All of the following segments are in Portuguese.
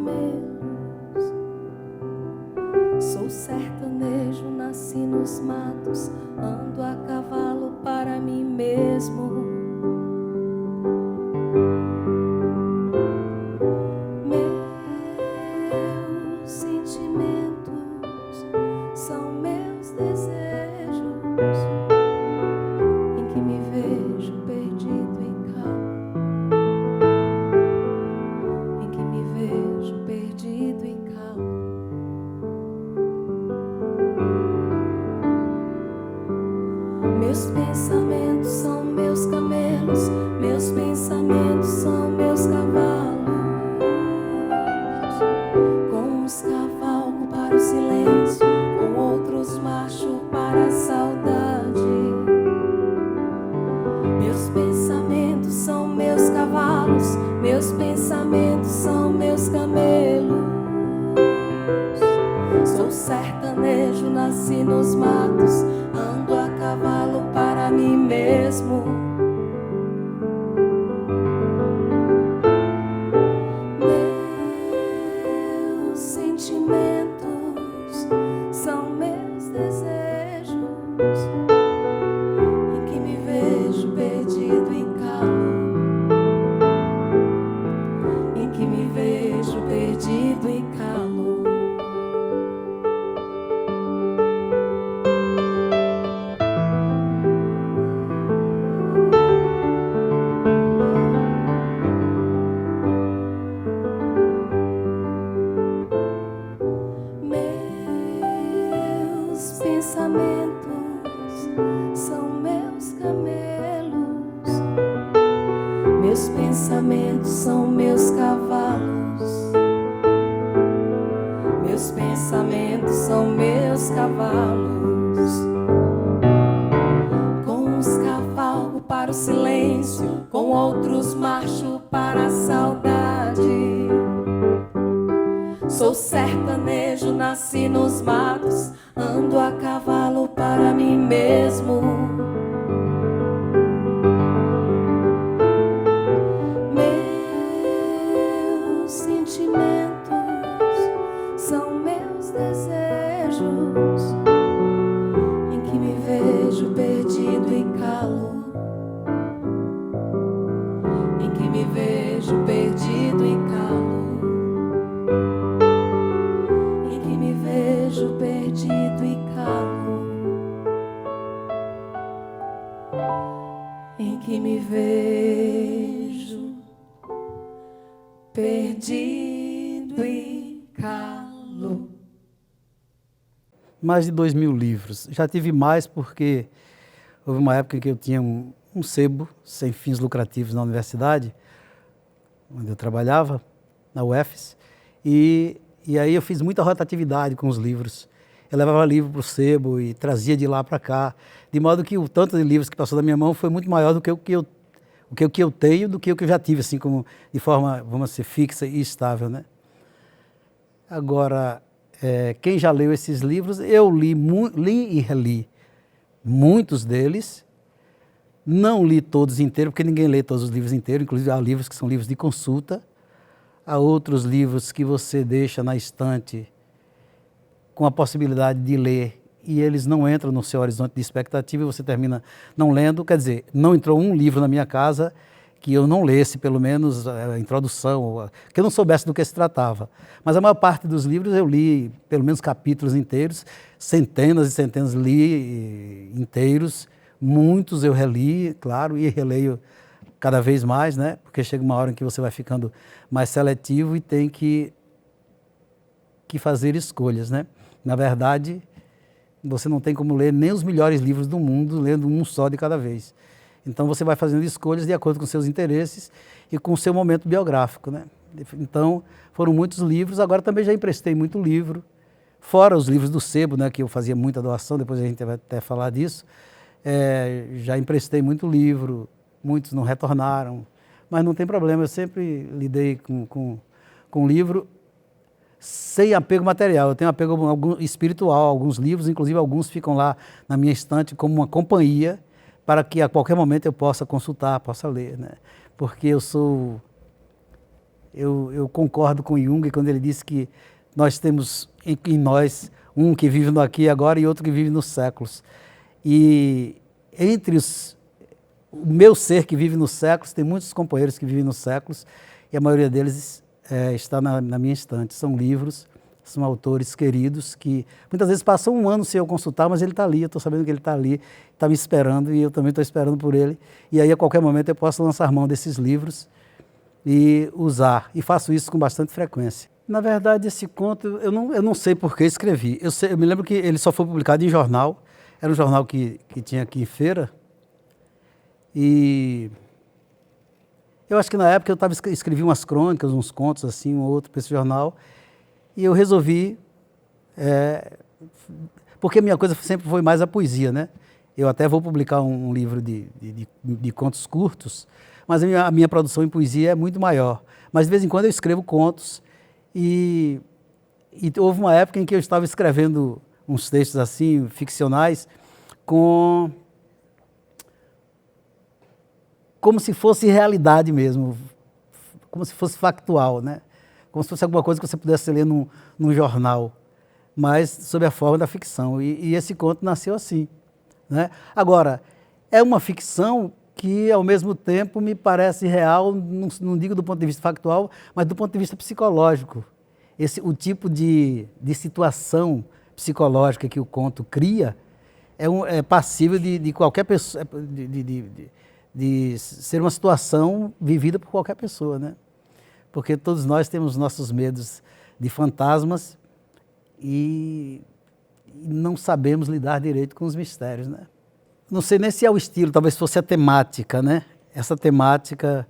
camelos. Sou sertanejo, nasci nos matos, ando a cavalo para mim mesmo. Meus sentimentos são meus desejos, em que me vejo perdido e calo, em que me vejo perdido e calo. Meus pensamentos são meus camelos, meus pensamentos são meus cavalos. Com uns cavalgo para o silêncio, com outros marcho para a saudade. Meus pensamentos são meus cavalos, meus pensamentos são meus camelos. Sou sertanejo, nasci nos matos, ando a cavalo para mim mesmo. Meus sentimentos são meus desejos, em que me vejo perdido e calo, em que me vejo perdido e calo. Pensamentos são meus camelos, meus pensamentos são meus cavalos, meus pensamentos são meus cavalos. Com uns cavalgo para o silêncio, com outros marcho para a saudade. Sou sertanejo, nasci nos matos, ando a cavalo para mim mesmo. Meus sentimentos são meus desejos, em que me vejo perdido e calo, em que me vejo perdido e calo. Perdido e calo, em que me vejo perdido e calo. Mais de 2.000 livros. Já tive mais porque houve uma época em que eu tinha um sebo sem fins lucrativos na universidade, onde eu trabalhava, na UFES, e aí eu fiz muita rotatividade com os livros. Eu levava livro para o sebo e trazia de lá para cá, de modo que o tanto de livros que passou da minha mão foi muito maior do que o que eu tenho, do que o que eu já tive, assim como de forma, vamos dizer, fixa e estável, né? Agora, quem já leu esses livros, eu li e reli muitos deles. Não li todos inteiros, porque ninguém lê todos os livros inteiros, inclusive há livros que são livros de consulta. Há outros livros que você deixa na estante com a possibilidade de ler e eles não entram no seu horizonte de expectativa e você termina não lendo. Quer dizer, não entrou um livro na minha casa que eu não lesse, pelo menos a introdução, que eu não soubesse do que se tratava. Mas a maior parte dos livros eu li pelo menos capítulos inteiros, centenas e centenas li inteiros, muitos eu reli, claro, e releio cada vez mais, né? Porque chega uma hora em que você vai ficando mais seletivo e tem que fazer escolhas, né? Na verdade, você não tem como ler nem os melhores livros do mundo lendo um só de cada vez. Então você vai fazendo escolhas de acordo com seus interesses e com o seu momento biográfico, né? Então foram muitos livros. Agora também já emprestei muito livro, fora os livros do sebo, né? Que eu fazia muita doação, depois a gente vai até falar disso. Já emprestei muito livro, muitos não retornaram, mas não tem problema, eu sempre lidei com livro sem apego material. Eu tenho apego espiritual a alguns livros, inclusive alguns ficam lá na minha estante como uma companhia para que a qualquer momento eu possa consultar, possa ler, né? Porque eu sou Eu concordo com Jung quando ele disse que nós temos em nós um que vive no aqui e agora e outro que vive nos séculos. E entre o meu ser que vive nos séculos, tem muitos companheiros que vivem nos séculos, e a maioria deles está na minha estante. São livros, são autores queridos que muitas vezes passam um ano sem eu consultar, mas ele está ali, eu estou sabendo que ele está ali, está me esperando e eu também estou esperando por ele. E aí a qualquer momento eu posso lançar mão desses livros e usar. E faço isso com bastante frequência. Na verdade, esse conto, eu não sei por que escrevi. Eu me lembro que ele só foi publicado em jornal, era um jornal que tinha aqui em Feira, e eu acho que na época eu escrevi umas crônicas, uns contos assim, um ou outro para esse jornal, e eu resolvi, porque a minha coisa sempre foi mais a poesia, né? Eu até vou publicar um livro de contos curtos, mas a minha produção em poesia é muito maior. Mas de vez em quando eu escrevo contos, e houve uma época em que eu estava escrevendo uns textos assim, ficcionais, como se fosse realidade mesmo, como se fosse factual, né? Como se fosse alguma coisa que você pudesse ler num jornal, mas sob a forma da ficção. E esse conto nasceu assim, né? Agora, é uma ficção que, ao mesmo tempo, me parece real, não digo do ponto de vista factual, mas do ponto de vista psicológico. O tipo de situação psicológica que o conto cria é passível de qualquer pessoa, de ser uma situação vivida por qualquer pessoa, né? Porque todos nós temos nossos medos de fantasmas e não sabemos lidar direito com os mistérios, né? Não sei nem se é o estilo, talvez fosse a temática, né? Essa temática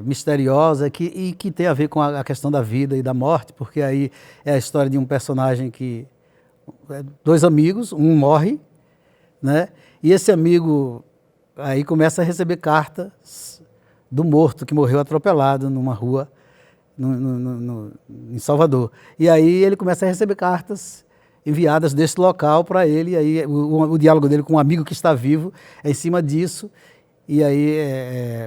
misteriosa e que tem a ver com a questão da vida e da morte, porque aí é a história de um personagem que... dois amigos, um morre, né? E esse amigo aí começa a receber cartas do morto, que morreu atropelado numa rua em Salvador. E aí ele começa a receber cartas enviadas desse local para ele, e aí o diálogo dele com um amigo que está vivo é em cima disso, e aí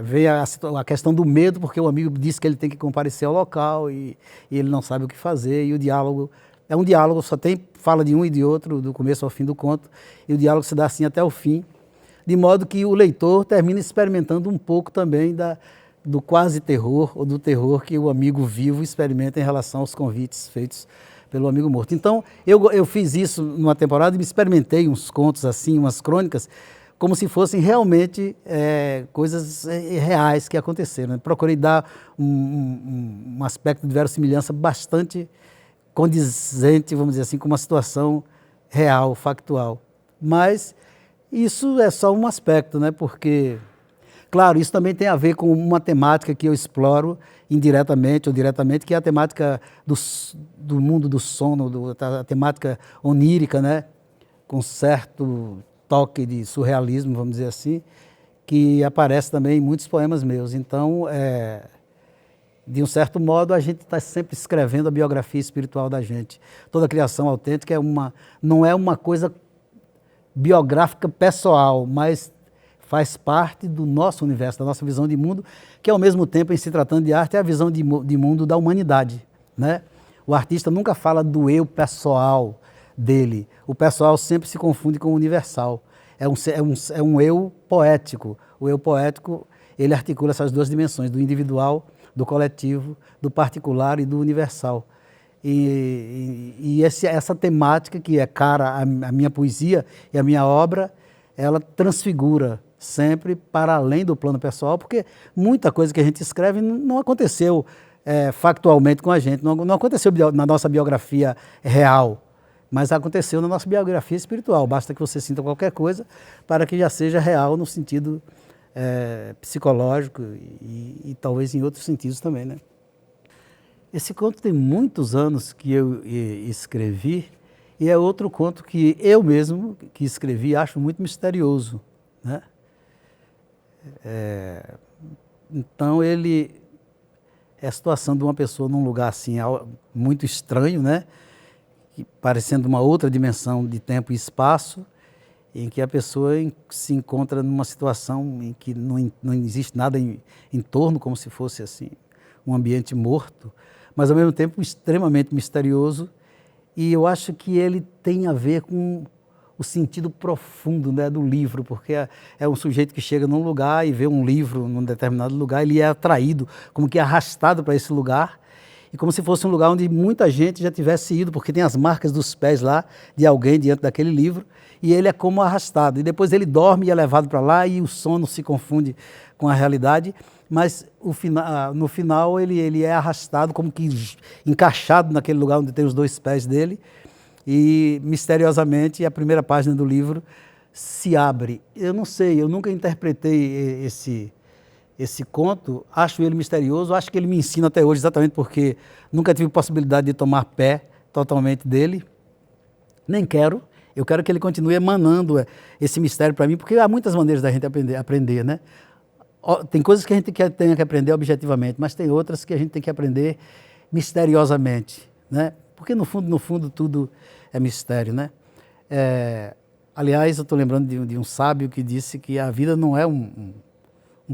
vem a questão do medo, porque o amigo diz que ele tem que comparecer ao local e ele não sabe o que fazer, e o diálogo é um diálogo, fala de um e de outro, do começo ao fim do conto, e o diálogo se dá assim até o fim, de modo que o leitor termina experimentando um pouco também do quase terror, ou do terror que o amigo vivo experimenta em relação aos convites feitos pelo amigo morto. Então, eu fiz isso numa temporada e me experimentei uns contos assim, umas crônicas, como se fossem realmente coisas reais que aconteceram. Procurei dar um aspecto de verossimilhança bastante condizente, vamos dizer assim, com uma situação real, factual. Mas isso é só um aspecto, né? Porque, claro, isso também tem a ver com uma temática que eu exploro indiretamente ou diretamente, que é a temática do mundo do sono, a temática onírica, né? Com certo toque de surrealismo, vamos dizer assim, que aparece também em muitos poemas meus. Então, de um certo modo, a gente está sempre escrevendo a biografia espiritual da gente. Toda criação autêntica não é uma coisa biográfica pessoal, mas faz parte do nosso universo, da nossa visão de mundo, que ao mesmo tempo, em se tratando de arte, é a visão de mundo da humanidade, né? O artista nunca fala do eu pessoal dele. O pessoal sempre se confunde com o universal. É um eu poético. O eu poético, ele articula essas duas dimensões, do individual, do coletivo, do particular e do universal. E essa temática que é cara à minha poesia e à minha obra, ela transfigura sempre para além do plano pessoal, porque muita coisa que a gente escreve não aconteceu factualmente com a gente, não aconteceu na nossa biografia real, mas aconteceu na nossa biografia espiritual. Basta que você sinta qualquer coisa para que já seja real no sentido psicológico e talvez em outros sentidos também, né? Esse conto tem muitos anos que eu escrevi e é outro conto que eu mesmo que escrevi acho muito misterioso, né? Então ele é a situação de uma pessoa num lugar assim muito estranho, né? Parecendo uma outra dimensão de tempo e espaço, em que a pessoa se encontra numa situação em que não existe nada em torno, como se fosse assim um ambiente morto, mas ao mesmo tempo extremamente misterioso, e eu acho que ele tem a ver com o sentido profundo, né, do livro, porque é um sujeito que chega num lugar e vê um livro num determinado lugar, ele é atraído, como que arrastado para esse lugar, e como se fosse um lugar onde muita gente já tivesse ido, porque tem as marcas dos pés lá de alguém diante daquele livro, e ele é como arrastado. E depois ele dorme e é levado para lá, e o sono se confunde com a realidade, mas no final ele é arrastado, como que encaixado naquele lugar onde tem os dois pés dele, e misteriosamente a primeira página do livro se abre. Eu não sei, eu nunca interpretei esse conto, acho ele misterioso, acho que ele me ensina até hoje, exatamente porque nunca tive possibilidade de tomar pé totalmente dele, nem quero. Eu quero que ele continue emanando esse mistério para mim, porque há muitas maneiras da gente aprender, né? Tem coisas que a gente tem que aprender objetivamente, mas tem outras que a gente tem que aprender misteriosamente, né? Porque no fundo tudo é mistério, né? Aliás, eu estou lembrando de um sábio que disse que a vida não é um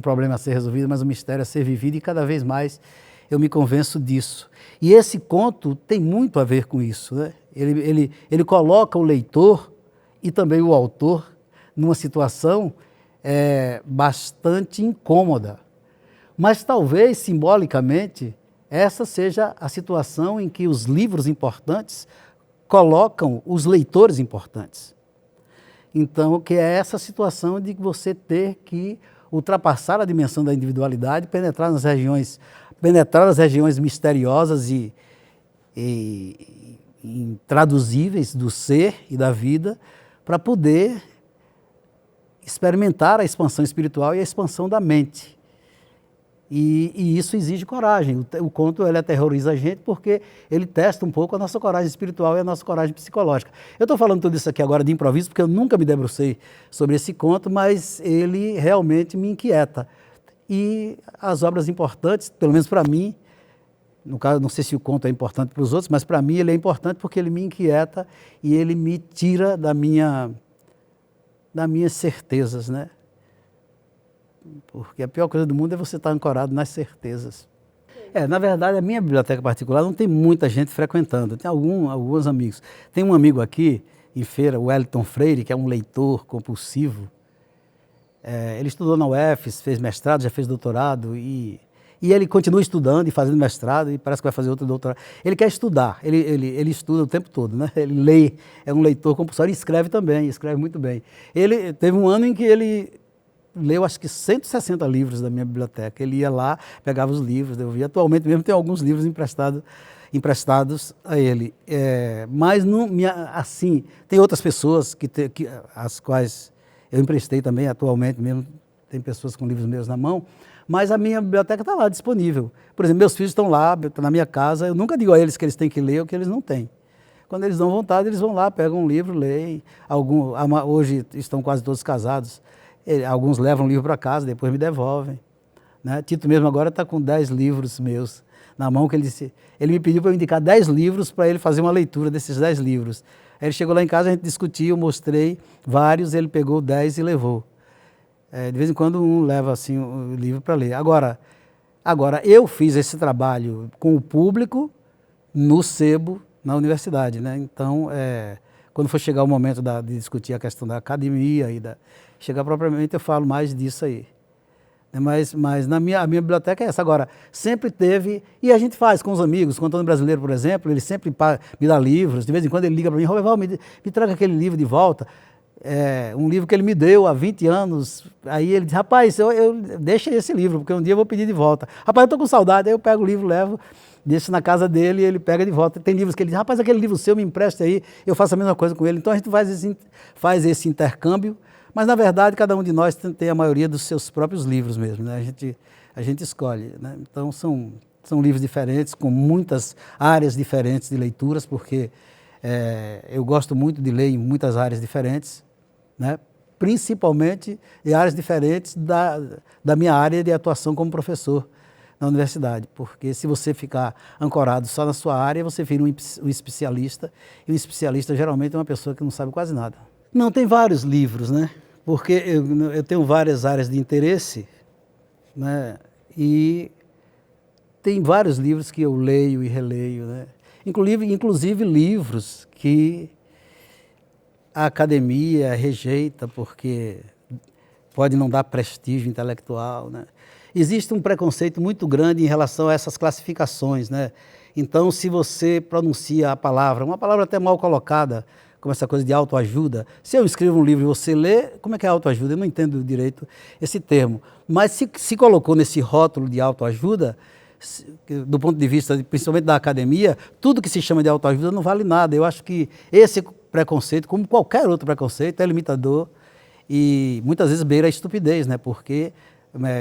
problema a ser resolvido, mas um mistério a ser vivido, e cada vez mais eu me convenço disso. E esse conto tem muito a ver com isso, né? Ele coloca o leitor e também o autor numa situação bastante incômoda. Mas talvez, simbolicamente, essa seja a situação em que os livros importantes colocam os leitores importantes. Então, que é essa situação de você ter que ultrapassar a dimensão da individualidade, penetrar nas regiões misteriosas e intraduzíveis do ser e da vida, para poder experimentar a expansão espiritual e a expansão da mente. E isso exige coragem. O conto ele aterroriza a gente porque ele testa um pouco a nossa coragem espiritual e a nossa coragem psicológica. Eu estou falando tudo isso aqui agora de improviso porque eu nunca me debrucei sobre esse conto, mas ele realmente me inquieta. E as obras importantes, pelo menos para mim, no caso, não sei se o conto é importante para os outros, mas para mim ele é importante porque ele me inquieta e ele me tira das minhas certezas, né? Porque a pior coisa do mundo é você estar ancorado nas certezas. Na verdade, a minha biblioteca particular não tem muita gente frequentando, tem alguns amigos. Tem um amigo aqui, em Feira, o Wellington Freire, que é um leitor compulsivo. Ele estudou na UFES, fez mestrado, já fez doutorado, e ele continua estudando e fazendo mestrado, e parece que vai fazer outro doutorado. Ele quer estudar, ele estuda o tempo todo, né? Ele lê, é um leitor compulsório e escreve também, escreve muito bem. Ele teve um ano em que ele leu acho que 160 livros da minha biblioteca. Ele ia lá, pegava os livros, devolvia. Atualmente mesmo tem alguns livros emprestados a ele. Mas não, assim, tem outras pessoas as quais eu emprestei também, atualmente mesmo, tem pessoas com livros meus na mão, mas a minha biblioteca está lá disponível. Por exemplo, meus filhos estão lá, na minha casa, eu nunca digo a eles que eles têm que ler ou que eles não têm. Quando eles dão vontade, eles vão lá, pegam um livro, leem. Hoje estão quase todos casados. Alguns levam o livro para casa, depois me devolvem, né? Tito mesmo agora está com 10 livros meus na mão, que ele me pediu para eu indicar 10 livros para ele fazer uma leitura desses 10 livros. Aí ele chegou lá em casa, a gente discutiu, eu mostrei vários, ele pegou 10 e levou. De vez em quando um leva assim, o livro para ler. Agora, eu fiz esse trabalho com o público no sebo, na universidade, né? Então, quando for chegar o momento de discutir a questão da academia chegar propriamente, eu falo mais disso aí. Mas a minha biblioteca é essa. Agora, sempre teve, e a gente faz com os amigos, com o Antônio Brasileiro, por exemplo, ele sempre me dá livros, de vez em quando ele liga para mim, Roberval, me traga aquele livro de volta, um livro que ele me deu há 20 anos, aí ele diz, rapaz, deixa esse livro, porque um dia eu vou pedir de volta. Rapaz, eu estou com saudade, aí eu pego o livro, levo, deixo na casa dele e ele pega de volta. Tem livros que ele diz, rapaz, aquele livro seu me empresta aí, eu faço a mesma coisa com ele. Então a gente faz esse intercâmbio, mas na verdade cada um de nós tem a maioria dos seus próprios livros mesmo, né? A gente escolhe, né? Então são livros diferentes, com muitas áreas diferentes de leituras, porque eu gosto muito de ler em muitas áreas diferentes, né? Principalmente em áreas diferentes da minha área de atuação como professor na universidade, porque se você ficar ancorado só na sua área, você vira um especialista, e um especialista geralmente é uma pessoa que não sabe quase nada. Não, tem vários livros, né? Porque eu tenho várias áreas de interesse, né? E tem vários livros que eu leio e releio, né? Inclusive livros que a academia rejeita porque pode não dar prestígio intelectual, né? Existe um preconceito muito grande em relação a essas classificações, né? Então, se você pronuncia a palavra, uma palavra até mal colocada, como essa coisa de autoajuda, se eu escrevo um livro e você lê, como é que é autoajuda? Eu não entendo direito esse termo. Mas se colocou nesse rótulo de autoajuda, do ponto de vista, principalmente da academia, tudo que se chama de autoajuda não vale nada. Eu acho que esse preconceito, como qualquer outro preconceito, é limitador e muitas vezes beira a estupidez, né? Porque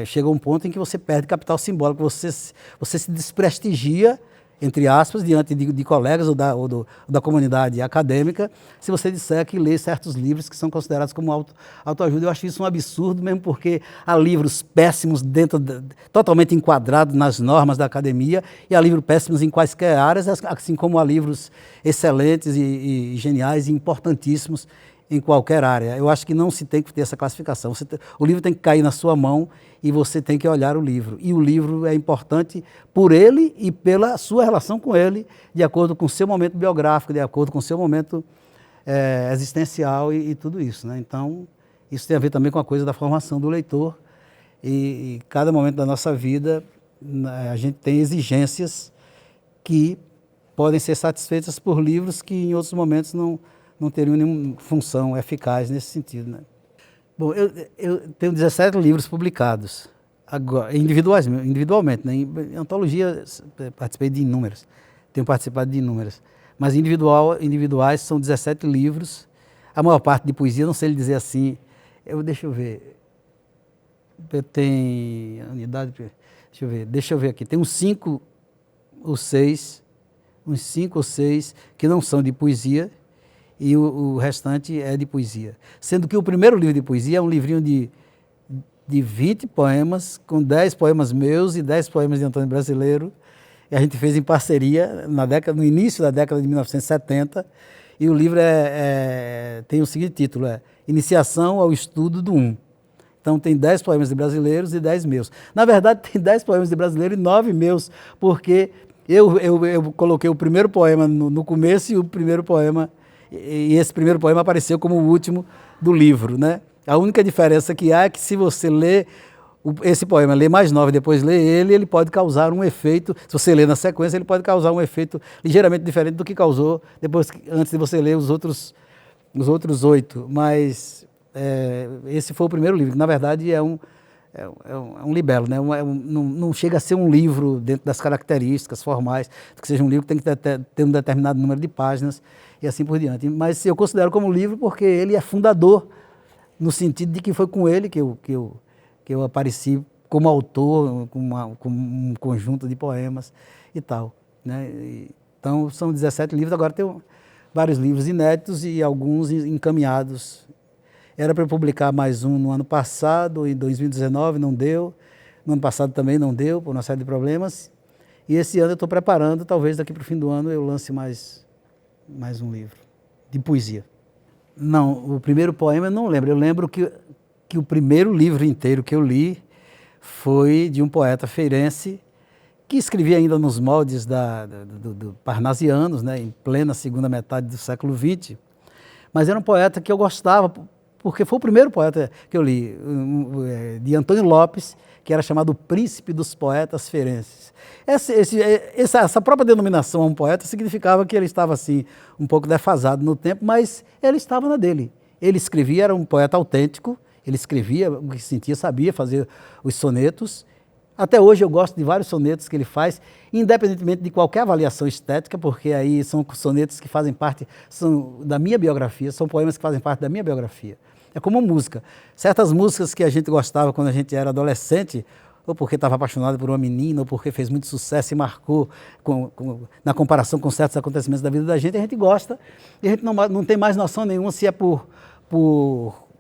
chega um ponto em que você perde capital simbólico, você se desprestigia, entre aspas, diante de colegas ou da comunidade acadêmica, se você disser que lê certos livros que são considerados como autoajuda. Eu acho isso um absurdo, mesmo porque há livros péssimos totalmente enquadrados nas normas da academia, e há livros péssimos em quaisquer áreas, assim como há livros excelentes e geniais e importantíssimos em qualquer área. Eu acho que não se tem que ter essa classificação. O livro tem que cair na sua mão e você tem que olhar o livro. E o livro é importante por ele e pela sua relação com ele, de acordo com o seu momento biográfico, de acordo com o seu momento existencial e tudo isso, né? Então, isso tem a ver também com a coisa da formação do leitor. E cada momento da nossa vida, a gente tem exigências que podem ser satisfeitas por livros que em outros momentos não teriam nenhuma função eficaz nesse sentido, né? Bom, eu tenho 17 livros publicados, agora, individualmente, né? Em antologia participei de inúmeras, tenho participado de inúmeras, mas individuais são 17 livros, a maior parte de poesia, não sei lhe dizer assim, deixa eu ver, tem unidade, deixa eu ver aqui, tem uns 5 ou 6 que não são de poesia, e o restante é de poesia. Sendo que o primeiro livro de poesia é um livrinho de 20 poemas, com 10 poemas meus e 10 poemas de Antônio Brasileiro, e a gente fez em parceria no início da década de 1970, e o livro tem o seguinte título, Iniciação ao Estudo do Um. Então tem 10 poemas de brasileiros e 10 meus. Na verdade tem 10 poemas de brasileiro e 9 meus, porque eu coloquei o primeiro poema no começo e esse primeiro poema apareceu como o último do livro, né? A única diferença que há é que se você lê esse poema, lê mais 9 e depois lê ele pode causar um efeito, se você lê na sequência, ele pode causar um efeito ligeiramente diferente do que causou antes de você ler os outros 8. Mas esse foi o primeiro livro, que na verdade é um libelo, né? Não chega a ser um livro dentro das características formais, que seja um livro que tem que ter um determinado número de páginas e assim por diante. Mas eu considero como livro porque ele é fundador, no sentido de que foi com ele que eu apareci como autor, com um conjunto de poemas e tal, né? Então são 17 livros, agora tem vários livros inéditos e alguns encaminhados. Era para eu publicar mais um no ano passado, em 2019, não deu. No ano passado também não deu, por uma série de problemas. E esse ano eu estou preparando, talvez daqui para o fim do ano eu lance mais um livro de poesia. Não, o primeiro poema eu não lembro. Eu lembro que o primeiro livro inteiro que eu li foi de um poeta feirense que escrevia ainda nos moldes do parnasianos, né, em plena segunda metade do século XX. Mas era um poeta que eu gostava, porque foi o primeiro poeta que eu li, de Antônio Lopes, que era chamado Príncipe dos Poetas Feirenses. Essa própria denominação a um poeta significava que ele estava assim, um pouco defasado no tempo, mas ele estava na dele. Ele escrevia, era um poeta autêntico, ele escrevia o que sentia, sabia fazer os sonetos. Até hoje eu gosto de vários sonetos que ele faz, independentemente de qualquer avaliação estética, porque aí são sonetos que fazem parte da minha biografia, são poemas que fazem parte da minha biografia. É como música. Certas músicas que a gente gostava quando a gente era adolescente, ou porque estava apaixonado por uma menina, ou porque fez muito sucesso e marcou na comparação com certos acontecimentos da vida da gente, a gente gosta, e a gente não tem mais noção nenhuma se é por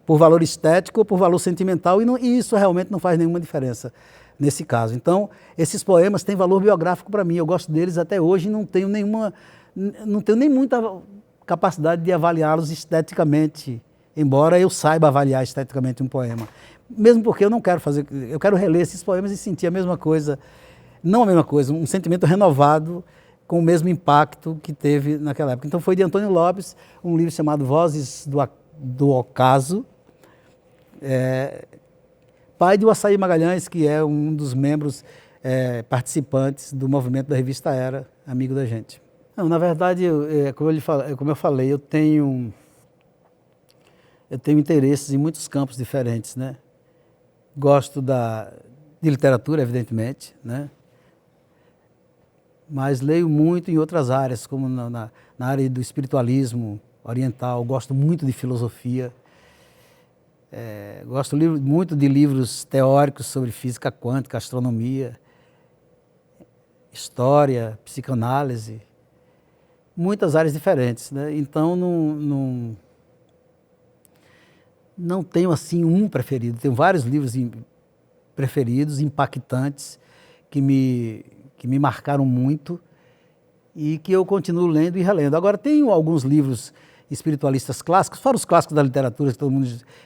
valor estético ou por valor sentimental, e isso realmente não faz nenhuma diferença nesse caso. Então, esses poemas têm valor biográfico para mim, eu gosto deles até hoje e não tenho nem muita capacidade de avaliá-los esteticamente, embora eu saiba avaliar esteticamente um poema. Mesmo porque eu não quero eu quero reler esses poemas e sentir a mesma coisa não a mesma coisa, um sentimento renovado com o mesmo impacto que teve naquela época. Então foi de Antônio Lopes, um livro chamado Vozes do Ocaso, pai de Açaí Magalhães, que é um dos membros participantes do movimento da revista Era, amigo da gente. Não, na verdade, como eu falei, eu tenho interesses em muitos campos diferentes, né? Gosto de literatura, evidentemente, né? Mas leio muito em outras áreas, como na área do espiritualismo oriental. Gosto muito de filosofia. Gosto muito de livros teóricos sobre física quântica, astronomia, história, psicanálise, muitas áreas diferentes, né? Então não tenho assim um preferido. Tenho vários livros preferidos, impactantes, que me marcaram muito e que eu continuo lendo e relendo. Agora, tenho alguns livros espiritualistas clássicos, fora os clássicos da literatura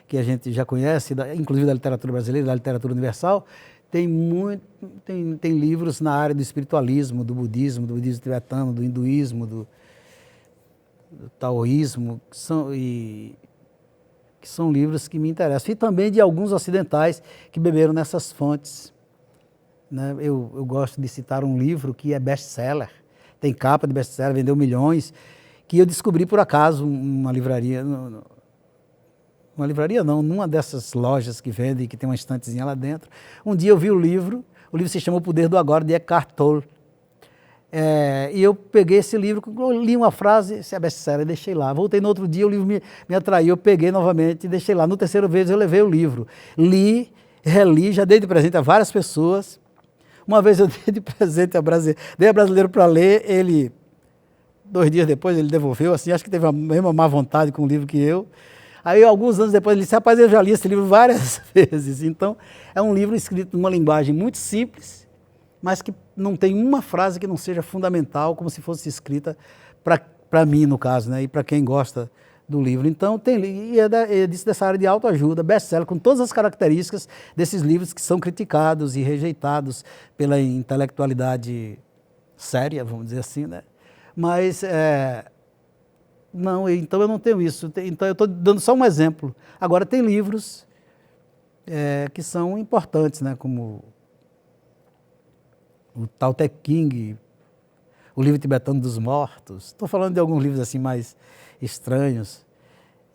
que a gente já conhece, inclusive da literatura brasileira, da literatura universal. Tem livros na área do espiritualismo, do budismo tibetano, do hinduísmo, do taoísmo, que são livros que me interessam. E também de alguns ocidentais que beberam nessas fontes, né? Eu gosto de citar um livro que é best-seller, tem capa de best-seller, vendeu milhões, que eu descobri por acaso numa livraria, numa dessas lojas que vendem, que tem uma estantezinha lá dentro. Um dia eu vi o livro se chama O Poder do Agora, de Eckhart Tolle. E eu peguei esse livro, li uma frase, esse é best-seller, deixei lá. Voltei no outro dia, o livro me atraiu, eu peguei novamente e deixei lá. No terceiro vez eu levei o livro. Li, reli, já dei de presente a várias pessoas. Uma vez eu dei de presente dei a brasileiro para ler, 2 dias depois ele devolveu, assim, acho que teve a mesma má vontade com o livro que eu. Aí, alguns anos depois, ele disse, rapaz, eu já li esse livro várias vezes. Então, é um livro escrito numa linguagem muito simples, mas que não tem uma frase que não seja fundamental, como se fosse escrita para mim, no caso, né, e para quem gosta do livro. Então, é dessa área de autoajuda, best-seller, com todas as características desses livros que são criticados e rejeitados pela intelectualidade séria, vamos dizer assim, né? Mas, então eu não tenho isso. Então eu estou dando só um exemplo. Agora, tem livros que são importantes, né? Como o Tao Te Ching, o livro tibetano dos mortos. Estou falando de alguns livros assim mais estranhos,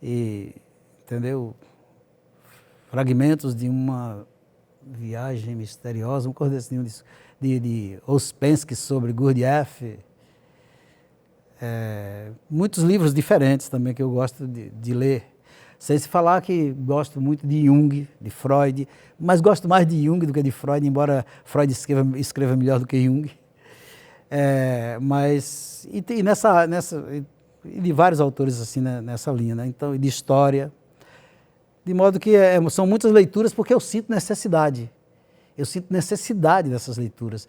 entendeu? Fragmentos de uma viagem misteriosa, um cordecinho de Ouspensky sobre Gurdjieff. Muitos livros diferentes também que eu gosto de ler. Sem se falar que gosto muito de Jung, de Freud, mas gosto mais de Jung do que de Freud, embora Freud escreva melhor do que Jung. E de vários autores assim, né, nessa linha, né? Então, e de história. De modo que são muitas leituras porque eu sinto necessidade. Eu sinto necessidade dessas leituras.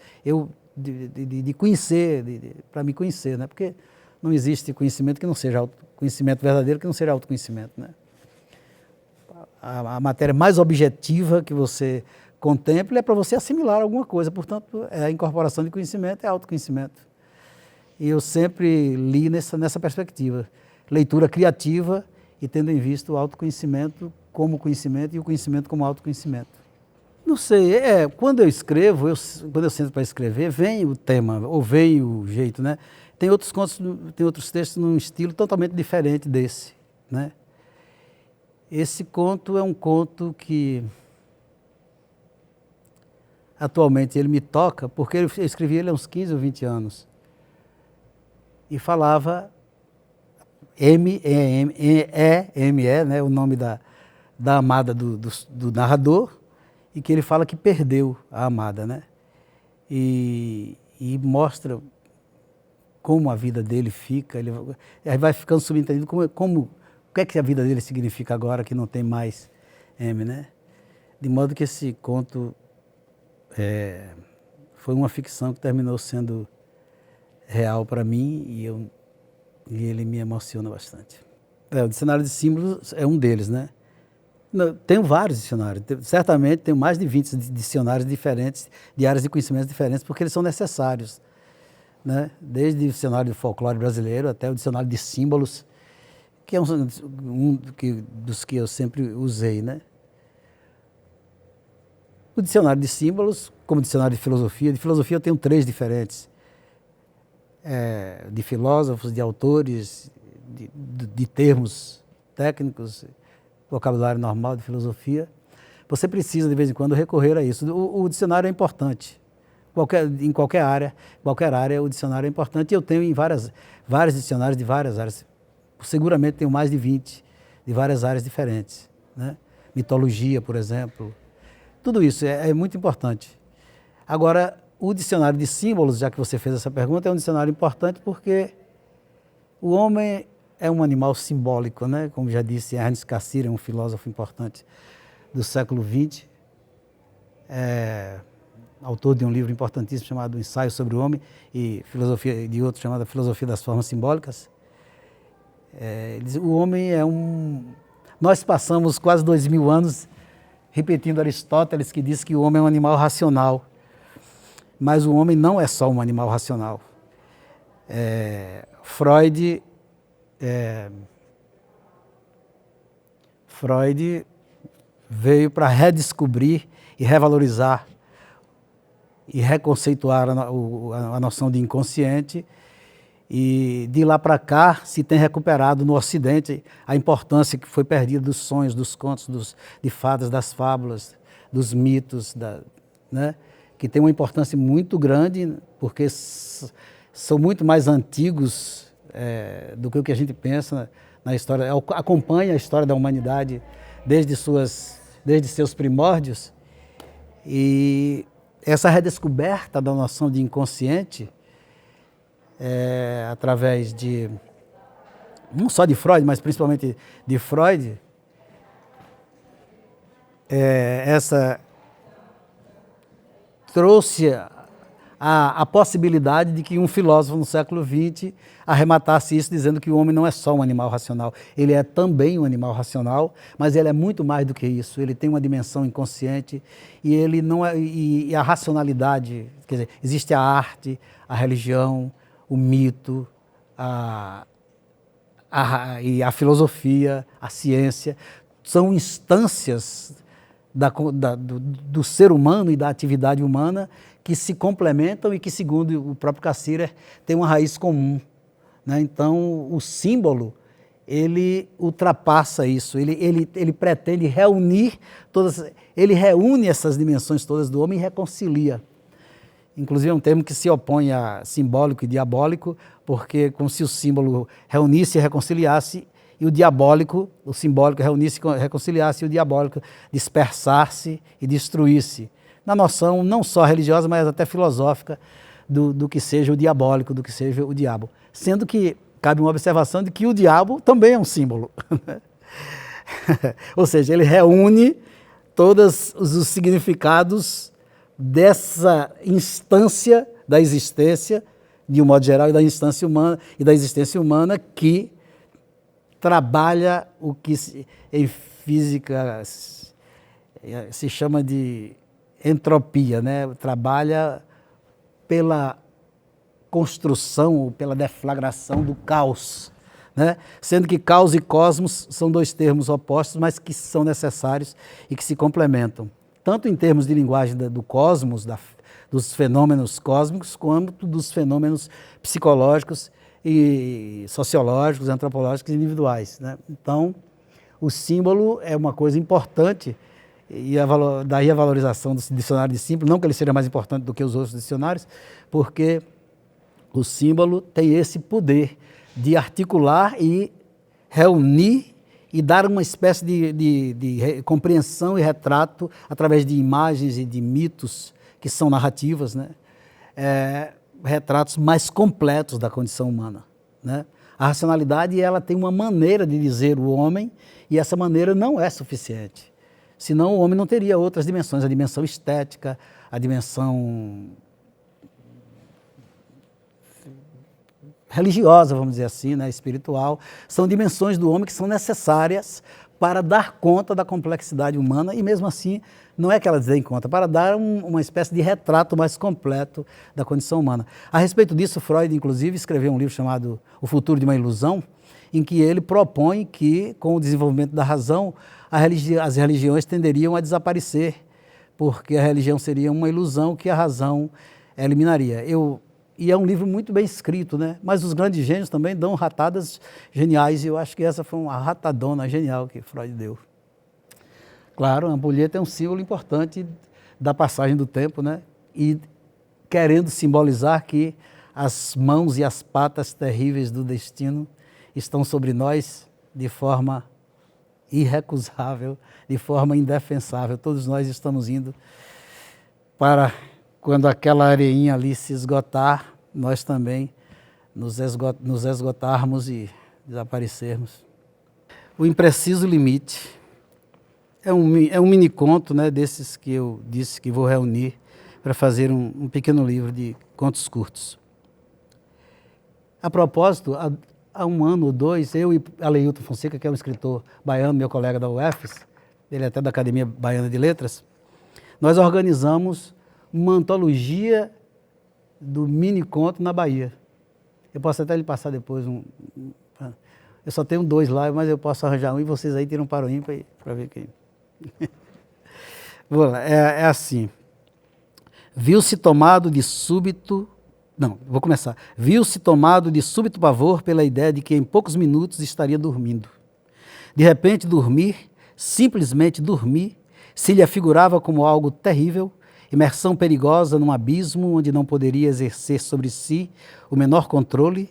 De conhecer, para me conhecer, né? Porque não existe conhecimento que não seja conhecimento verdadeiro, que não seja autoconhecimento, né? A matéria mais objetiva que você contempla é para você assimilar alguma coisa, portanto, a incorporação de conhecimento é autoconhecimento. E eu sempre li nessa perspectiva, leitura criativa e tendo em vista o autoconhecimento como conhecimento e o conhecimento como autoconhecimento. Não sei, quando eu escrevo, quando eu sento para escrever, vem o tema, ou vem o jeito, né? Tem outros contos, tem outros textos num estilo totalmente diferente desse, né? Esse conto é um conto que atualmente ele me toca, porque eu escrevi ele há uns 15 ou 20 anos. E falava M-E-M-E, né, o nome da amada do narrador, e que ele fala que perdeu a amada, né? E mostra como a vida dele fica, aí vai ficando subentendido o que é que a vida dele significa agora que não tem mais M, né? De modo que esse conto foi uma ficção que terminou sendo real para mim e ele me emociona bastante. O Dicionário de Símbolos é um deles, né? Tenho vários dicionários, certamente tenho mais de 20 dicionários diferentes, de áreas de conhecimentos diferentes, porque eles são necessários, né? Desde o dicionário de folclore brasileiro até o dicionário de símbolos, que é dos que eu sempre usei, né? O dicionário de símbolos, como o dicionário de filosofia eu tenho 3 diferentes, de filósofos, de autores, de termos técnicos, vocabulário normal de filosofia. Você precisa, de vez em quando, recorrer a isso. O dicionário é importante. Em qualquer área, o dicionário é importante. E eu tenho em vários dicionários de várias áreas. Seguramente tenho mais de 20, de várias áreas diferentes, né? Mitologia, por exemplo. Tudo isso é muito importante. Agora, o dicionário de símbolos, já que você fez essa pergunta, é um dicionário importante porque o homem é um animal simbólico, né? Como já disse Ernst Cassirer, um filósofo importante do século XX, autor de um livro importantíssimo chamado Ensaio sobre o Homem e de outro chamado Filosofia das Formas Simbólicas. Ele diz, o homem é Nós passamos quase 2000 anos repetindo Aristóteles, que diz que o homem é um animal racional. Mas o homem não é só um animal racional. Freud veio para redescobrir e revalorizar e reconceituar a noção de inconsciente, e de lá para cá se tem recuperado no Ocidente a importância que foi perdida dos sonhos, dos contos, de fadas, das fábulas, dos mitos, né? Que tem uma importância muito grande, porque são muito mais antigos do que o que a gente pensa na história. Acompanha a história da humanidade desde seus primórdios, e essa redescoberta da noção de inconsciente, através não só de Freud, mas principalmente de Freud, essa trouxe a possibilidade de que um filósofo no século XX arrematasse isso dizendo que o homem não é só um animal racional, ele é também um animal racional, mas ele é muito mais do que isso, ele tem uma dimensão inconsciente, e ele não e a racionalidade, quer dizer, existe a arte, a religião, o mito, e a filosofia, a ciência, são instâncias do ser humano e da atividade humana que se complementam e que, segundo o próprio Cassirer, tem uma raiz comum, né? Então, o símbolo, ele ultrapassa isso, ele pretende reunir ele reúne essas dimensões todas do homem e reconcilia. Inclusive é um termo que se opõe a simbólico e diabólico, porque como se o símbolo reunisse e reconciliasse, e o diabólico, o simbólico reunisse e reconciliasse, e o diabólico dispersasse e destruísse. Na noção não só religiosa, mas até filosófica do que seja o diabólico, do que seja o diabo. Sendo que cabe uma observação de que o diabo também é um símbolo. Ou seja, ele reúne todos os significados dessa instância da existência, de um modo geral, e da instância humana e da existência humana, que trabalha o que em física se chama de entropia, né? Trabalha pela construção ou pela deflagração do caos, né? Sendo que caos e cosmos são 2 termos opostos, mas que são necessários e que se complementam, tanto em termos de linguagem do cosmos, dos fenômenos cósmicos, quanto dos fenômenos psicológicos e sociológicos, antropológicos e individuais, né? Então, o símbolo é uma coisa importante, e daí a valorização do dicionário de símbolo, não que ele seja mais importante do que os outros dicionários, porque o símbolo tem esse poder de articular e reunir e dar uma espécie de compreensão e retrato através de imagens e de mitos que são narrativas, né? Retratos mais completos da condição humana, né? A racionalidade, ela tem uma maneira de dizer o homem, e essa maneira não é suficiente. Senão o homem não teria outras dimensões, a dimensão estética, a dimensão religiosa, vamos dizer assim, né, espiritual, são dimensões do homem que são necessárias para dar conta da complexidade humana, e mesmo assim, não é que ela dê conta, para dar uma espécie de retrato mais completo da condição humana. A respeito disso, Freud, inclusive, escreveu um livro chamado O Futuro de uma Ilusão, em que ele propõe que, com o desenvolvimento da razão, as religiões tenderiam a desaparecer, porque a religião seria uma ilusão que a razão eliminaria. E é um livro muito bem escrito, né? Mas os grandes gênios também dão ratadas geniais, e eu acho que essa foi uma ratadona genial que Freud deu. Claro, a ampulheta é um símbolo importante da passagem do tempo, né? E querendo simbolizar que as mãos e as patas terríveis do destino estão sobre nós de forma irrecusável, de forma indefensável. Todos nós estamos indo para, quando aquela areinha ali se esgotar, nós também nos esgotarmos e desaparecermos. O Impreciso Limite é um mini conto, né, desses que eu disse que vou reunir para fazer um pequeno livro de contos curtos. A propósito, há um ano ou dois, eu e Aleilton Fonseca, que é um escritor baiano, meu colega da UFES, ele é até da Academia Baiana de Letras, nós organizamos uma antologia do mini conto na Bahia. Eu posso até lhe passar depois eu só tenho 2 lá, mas eu posso arranjar um e vocês aí tiram para o ímpar para ver quem. Vou lá, é assim. Viu-se tomado de súbito pavor pela ideia de que em poucos minutos estaria dormindo. De repente, simplesmente dormir, se lhe afigurava como algo terrível, imersão perigosa num abismo onde não poderia exercer sobre si o menor controle,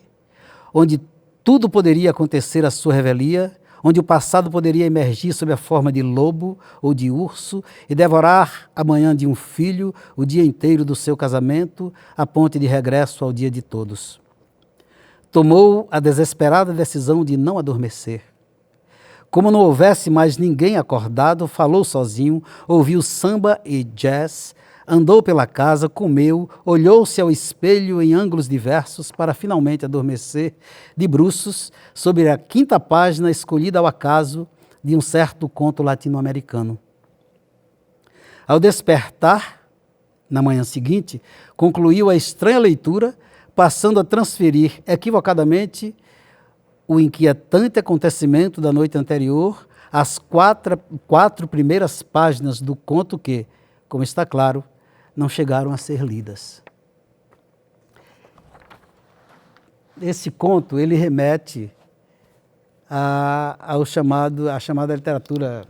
onde tudo poderia acontecer à sua revelia, onde o passado poderia emergir sob a forma de lobo ou de urso e devorar a manhã de um filho, o dia inteiro do seu casamento, a ponte de regresso ao dia de todos. Tomou a desesperada decisão de não adormecer. Como não houvesse mais ninguém acordado, falou sozinho, ouviu samba e jazz, andou pela casa, comeu, olhou-se ao espelho em ângulos diversos para finalmente adormecer de bruços sobre a 5ª página escolhida ao acaso de um certo conto latino-americano. Ao despertar, na manhã seguinte, concluiu a estranha leitura, passando a transferir equivocadamente o inquietante acontecimento da noite anterior às 4 primeiras páginas do conto que, como está claro, não chegaram a ser lidas. Esse conto, ele remete à chamada literatura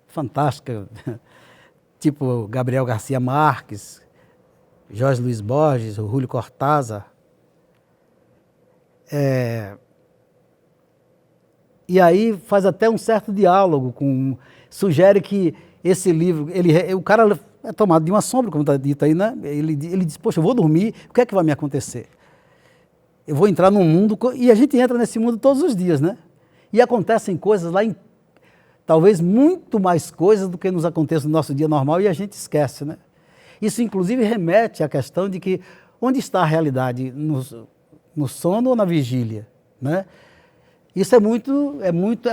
fantástica, tipo Gabriel Garcia Marques, Jorge Luiz Borges, o Júlio Cortázar. E aí faz até um certo diálogo, sugere que esse livro, o cara é tomado de uma sombra, como está dito aí, né? Ele diz, poxa, eu vou dormir, o que é que vai me acontecer? Eu vou entrar num mundo, e a gente entra nesse mundo todos os dias, né? E acontecem coisas lá, talvez muito mais coisas do que nos acontece no nosso dia normal, e a gente esquece, né? Isso, inclusive, remete à questão de que onde está a realidade, no sono ou na vigília, né? Isso é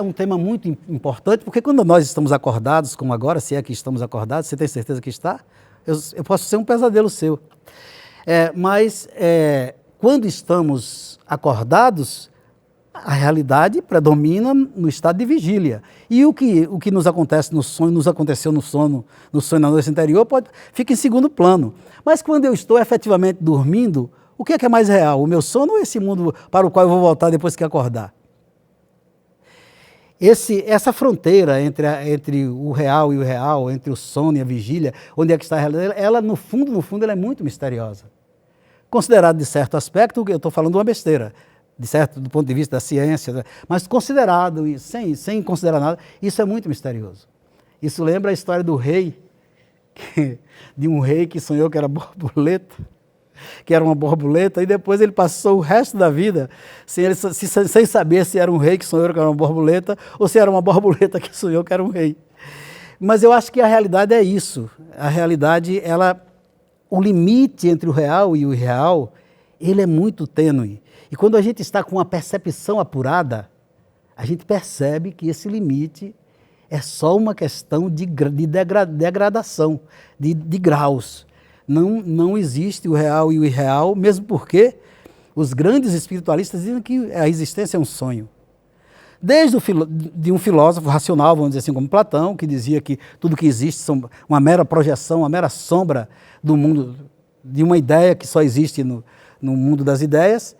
um tema muito importante, porque quando nós estamos acordados, como agora, se é que estamos acordados, você tem certeza que está? Eu posso ser um pesadelo seu. Mas quando estamos acordados, a realidade predomina no estado de vigília. E o que nos acontece no sonho, nos aconteceu no sonho na noite anterior, fica em segundo plano. Mas quando eu estou efetivamente dormindo, o que é mais real? O meu sono ou esse mundo para o qual eu vou voltar depois que acordar? Essa fronteira entre o real e o real, entre o sono e a vigília, onde é que está a realidade, ela no fundo, ela é muito misteriosa. Considerado de certo aspecto, eu estou falando uma besteira, do ponto de vista da ciência, mas considerado, sem considerar nada, isso é muito misterioso. Isso lembra a história do rei, de um rei que sonhou que era borboleta, que era uma borboleta, e depois ele passou o resto da vida sem saber se era um rei que sonhou que era uma borboleta ou se era uma borboleta que sonhou que era um rei. Mas eu acho que a realidade é isso. A realidade, o limite entre o real e o irreal, ele é muito tênue. E quando a gente está com uma percepção apurada, a gente percebe que esse limite é só uma questão de degradação, de graus. Não existe o real e o irreal, mesmo porque os grandes espiritualistas dizem que a existência é um sonho. Desde de um filósofo racional, vamos dizer assim, como Platão, que dizia que tudo que existe são uma mera projeção, uma mera sombra do mundo, de uma ideia que só existe no mundo das ideias.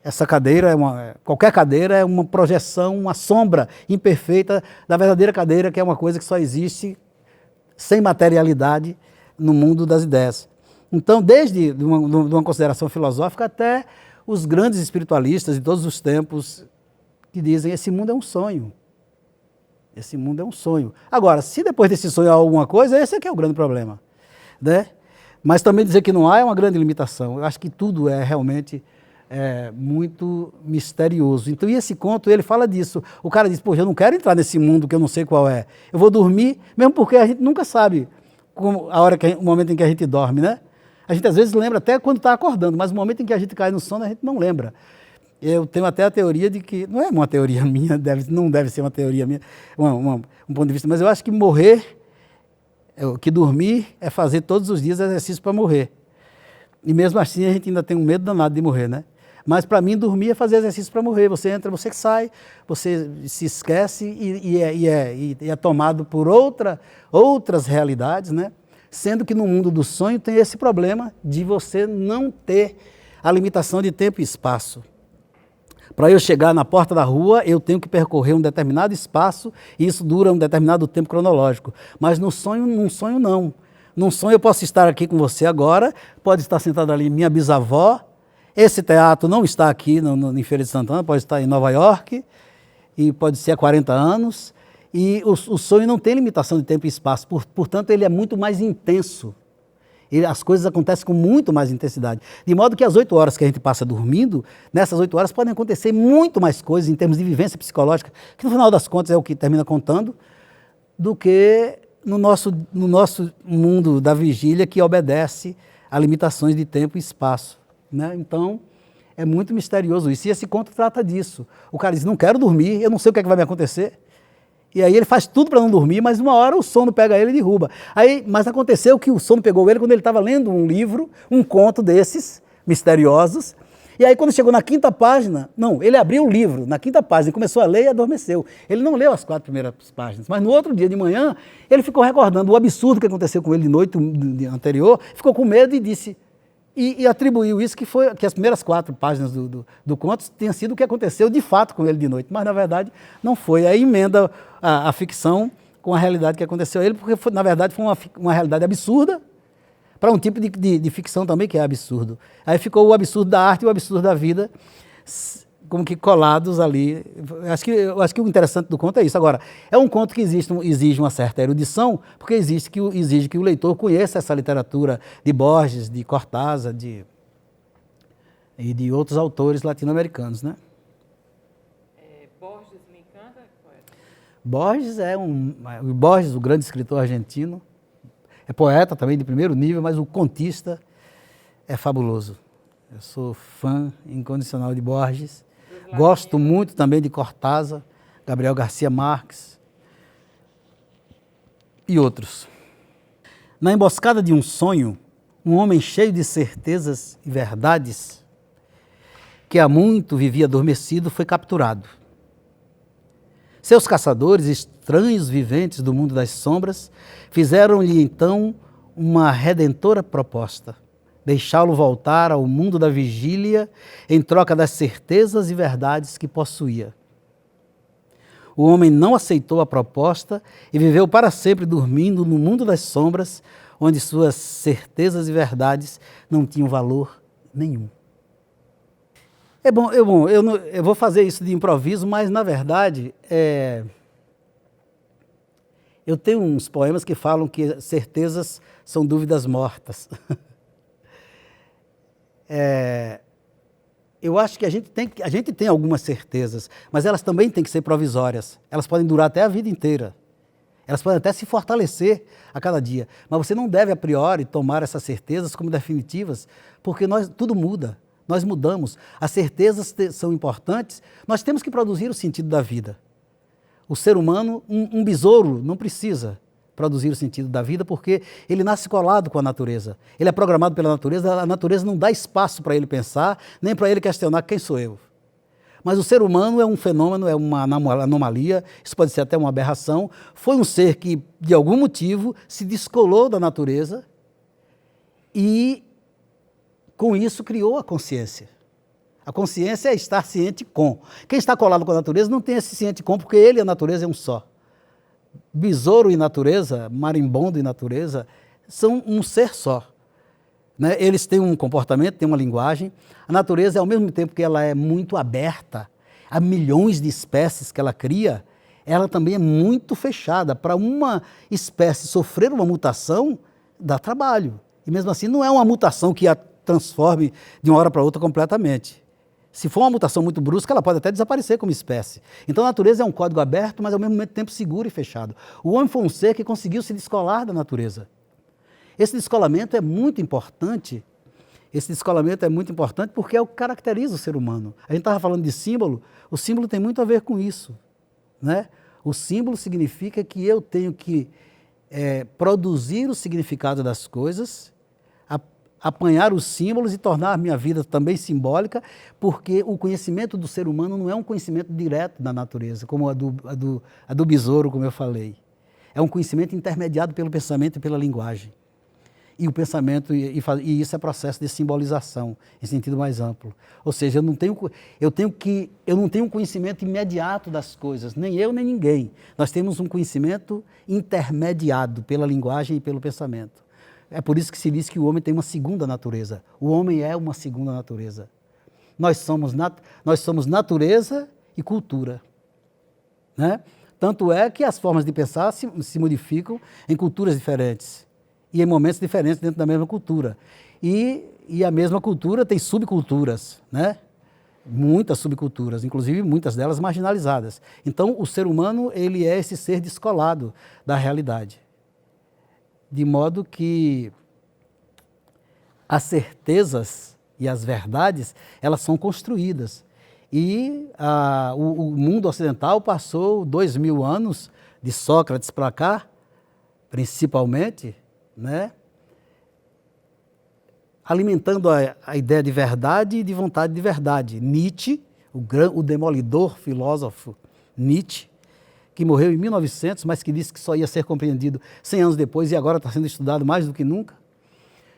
Essa cadeira, qualquer cadeira é uma projeção, uma sombra imperfeita da verdadeira cadeira, que é uma coisa que só existe sem materialidade no mundo das ideias. Então, desde uma consideração filosófica até os grandes espiritualistas de todos os tempos que dizem esse mundo é um sonho. Esse mundo é um sonho. Agora, se depois desse sonho há alguma coisa, esse é que é o grande problema, né? Mas também dizer que não há é uma grande limitação. Eu acho que tudo é realmente muito misterioso. Então, e esse conto, ele fala disso. O cara diz, poxa, eu não quero entrar nesse mundo que eu não sei qual é. Eu vou dormir, mesmo porque a gente nunca sabe o momento em que a gente dorme, né? A gente às vezes lembra até quando está acordando, mas o momento em que a gente cai no sono, a gente não lembra. Eu tenho até a teoria de que, não é uma teoria minha, não deve ser uma teoria minha, um ponto de vista, mas eu acho que que dormir é fazer todos os dias exercício para morrer. E mesmo assim a gente ainda tem um medo danado de morrer, né? Mas para mim dormir é fazer exercício para morrer. Você entra, você sai, você se esquece e é tomado por outras realidades, né? Sendo que no mundo do sonho tem esse problema de você não ter a limitação de tempo e espaço. Para eu chegar na porta da rua, eu tenho que percorrer um determinado espaço e isso dura um determinado tempo cronológico. Mas num sonho não. Num sonho eu posso estar aqui com você agora, pode estar sentado ali minha bisavó, esse teatro não está aqui em Feira de Santana, pode estar em Nova York, e pode ser há 40 anos, e o sonho não tem limitação de tempo e espaço, portanto ele é muito mais intenso. As coisas acontecem com muito mais intensidade. De modo que as 8 horas que a gente passa dormindo, nessas 8 horas podem acontecer muito mais coisas em termos de vivência psicológica, que no final das contas é o que termina contando, do que no nosso mundo da vigília que obedece a limitações de tempo e espaço, né? Então, é muito misterioso isso. E esse conto trata disso. O cara diz, não quero dormir, eu não sei o que é que vai me acontecer. E aí ele faz tudo para não dormir, mas uma hora o sono pega ele e derruba. Mas aconteceu que o sono pegou ele quando ele estava lendo um livro, um conto desses, misteriosos. E aí quando chegou na 5ª página, ele abriu o livro na 5ª página, começou a ler e adormeceu. Ele não leu as 4 primeiras páginas, mas no outro dia de manhã, ele ficou recordando o absurdo que aconteceu com ele de noite anterior, ficou com medo e disse... E atribuiu isso que as primeiras 4 páginas do conto tenham sido o que aconteceu de fato com ele de noite, mas na verdade não foi. Aí emenda a ficção com a realidade que aconteceu a ele, porque na verdade foi uma realidade absurda para um tipo de ficção também que é absurdo. Aí ficou o absurdo da arte e o absurdo da vida como que colados ali. Eu acho que o interessante do conto é isso. Agora, é um conto que exige uma certa erudição, porque exige que o leitor conheça essa literatura de Borges, de Cortázar e de outros autores latino-americanos, né? Borges me encanta, poeta. Borges, o grande escritor argentino, é poeta também de primeiro nível, mas o contista é fabuloso. Eu sou fã incondicional de Borges. Gosto muito também de Cortázar, Gabriel Garcia Marques e outros. Na emboscada de um sonho, um homem cheio de certezas e verdades, que há muito vivia adormecido, foi capturado. Seus caçadores, estranhos viventes do mundo das sombras, fizeram-lhe então uma redentora proposta: deixá-lo voltar ao mundo da vigília em troca das certezas e verdades que possuía. O homem não aceitou a proposta e viveu para sempre dormindo no mundo das sombras, onde suas certezas e verdades não tinham valor nenhum. Eu vou fazer isso de improviso, mas na verdade eu tenho uns poemas que falam que certezas são dúvidas mortas. Eu acho que a gente tem algumas certezas, mas elas também têm que ser provisórias. Elas podem durar até a vida inteira. Elas podem até se fortalecer a cada dia. Mas você não deve, a priori, tomar essas certezas como definitivas, porque tudo muda. nós mudamos. As certezas são importantes, nós temos que produzir o sentido da vida. O ser humano, um besouro, não precisa produzir o sentido da vida porque ele nasce colado com a natureza. Ele é programado pela natureza, a natureza não dá espaço para ele pensar, nem para ele questionar quem sou eu. Mas o ser humano é um fenômeno, é uma anomalia, isso pode ser até uma aberração. Foi um ser que, de algum motivo, se descolou da natureza e, com isso, criou a consciência. A consciência é estar ciente com. Quem está colado com a natureza não tem esse ciente com, porque ele e a natureza é um só. Besouro e natureza, marimbondo e natureza, são um ser só. Né? Eles têm um comportamento, têm uma linguagem. A natureza, ao mesmo tempo que ela é muito aberta a milhões de espécies que ela cria, ela também é muito fechada. Para uma espécie sofrer uma mutação, dá trabalho. E mesmo assim, não é uma mutação que a transforme de uma hora para outra completamente. Se for uma mutação muito brusca, ela pode até desaparecer como espécie. Então a natureza é um código aberto, mas ao mesmo tempo seguro e fechado. O homem foi um ser que conseguiu se descolar da natureza. Esse descolamento é muito importante. Esse descolamento é muito importante porque é o que caracteriza o ser humano. A gente estava falando de símbolo, o símbolo tem muito a ver com isso. Né? O símbolo significa que eu tenho que produzir o significado das coisas, apanhar os símbolos e tornar a minha vida também simbólica, porque o conhecimento do ser humano não é um conhecimento direto da natureza, como a do besouro, como eu falei. É um conhecimento intermediado pelo pensamento e pela linguagem. E o pensamento, e isso é processo de simbolização, em sentido mais amplo. Ou seja, eu não tenho um conhecimento imediato das coisas, nem eu, nem ninguém. Nós temos um conhecimento intermediado pela linguagem e pelo pensamento. É por isso que se diz que o homem tem uma segunda natureza. O homem é uma segunda natureza. Nós somos natureza e cultura. Né? Tanto é que as formas de pensar se modificam em culturas diferentes e em momentos diferentes dentro da mesma cultura. E a mesma cultura tem subculturas, né? Muitas subculturas, inclusive muitas delas marginalizadas. Então, o ser humano ele é esse ser descolado da realidade. De modo que as certezas e as verdades, elas são construídas. E o mundo ocidental passou 2000 anos, de Sócrates para cá, principalmente, né, alimentando a ideia de verdade e de vontade de verdade. Nietzsche, o demolidor filósofo Nietzsche, que morreu em 1900, mas que disse que só ia ser compreendido 100 anos depois e agora está sendo estudado mais do que nunca.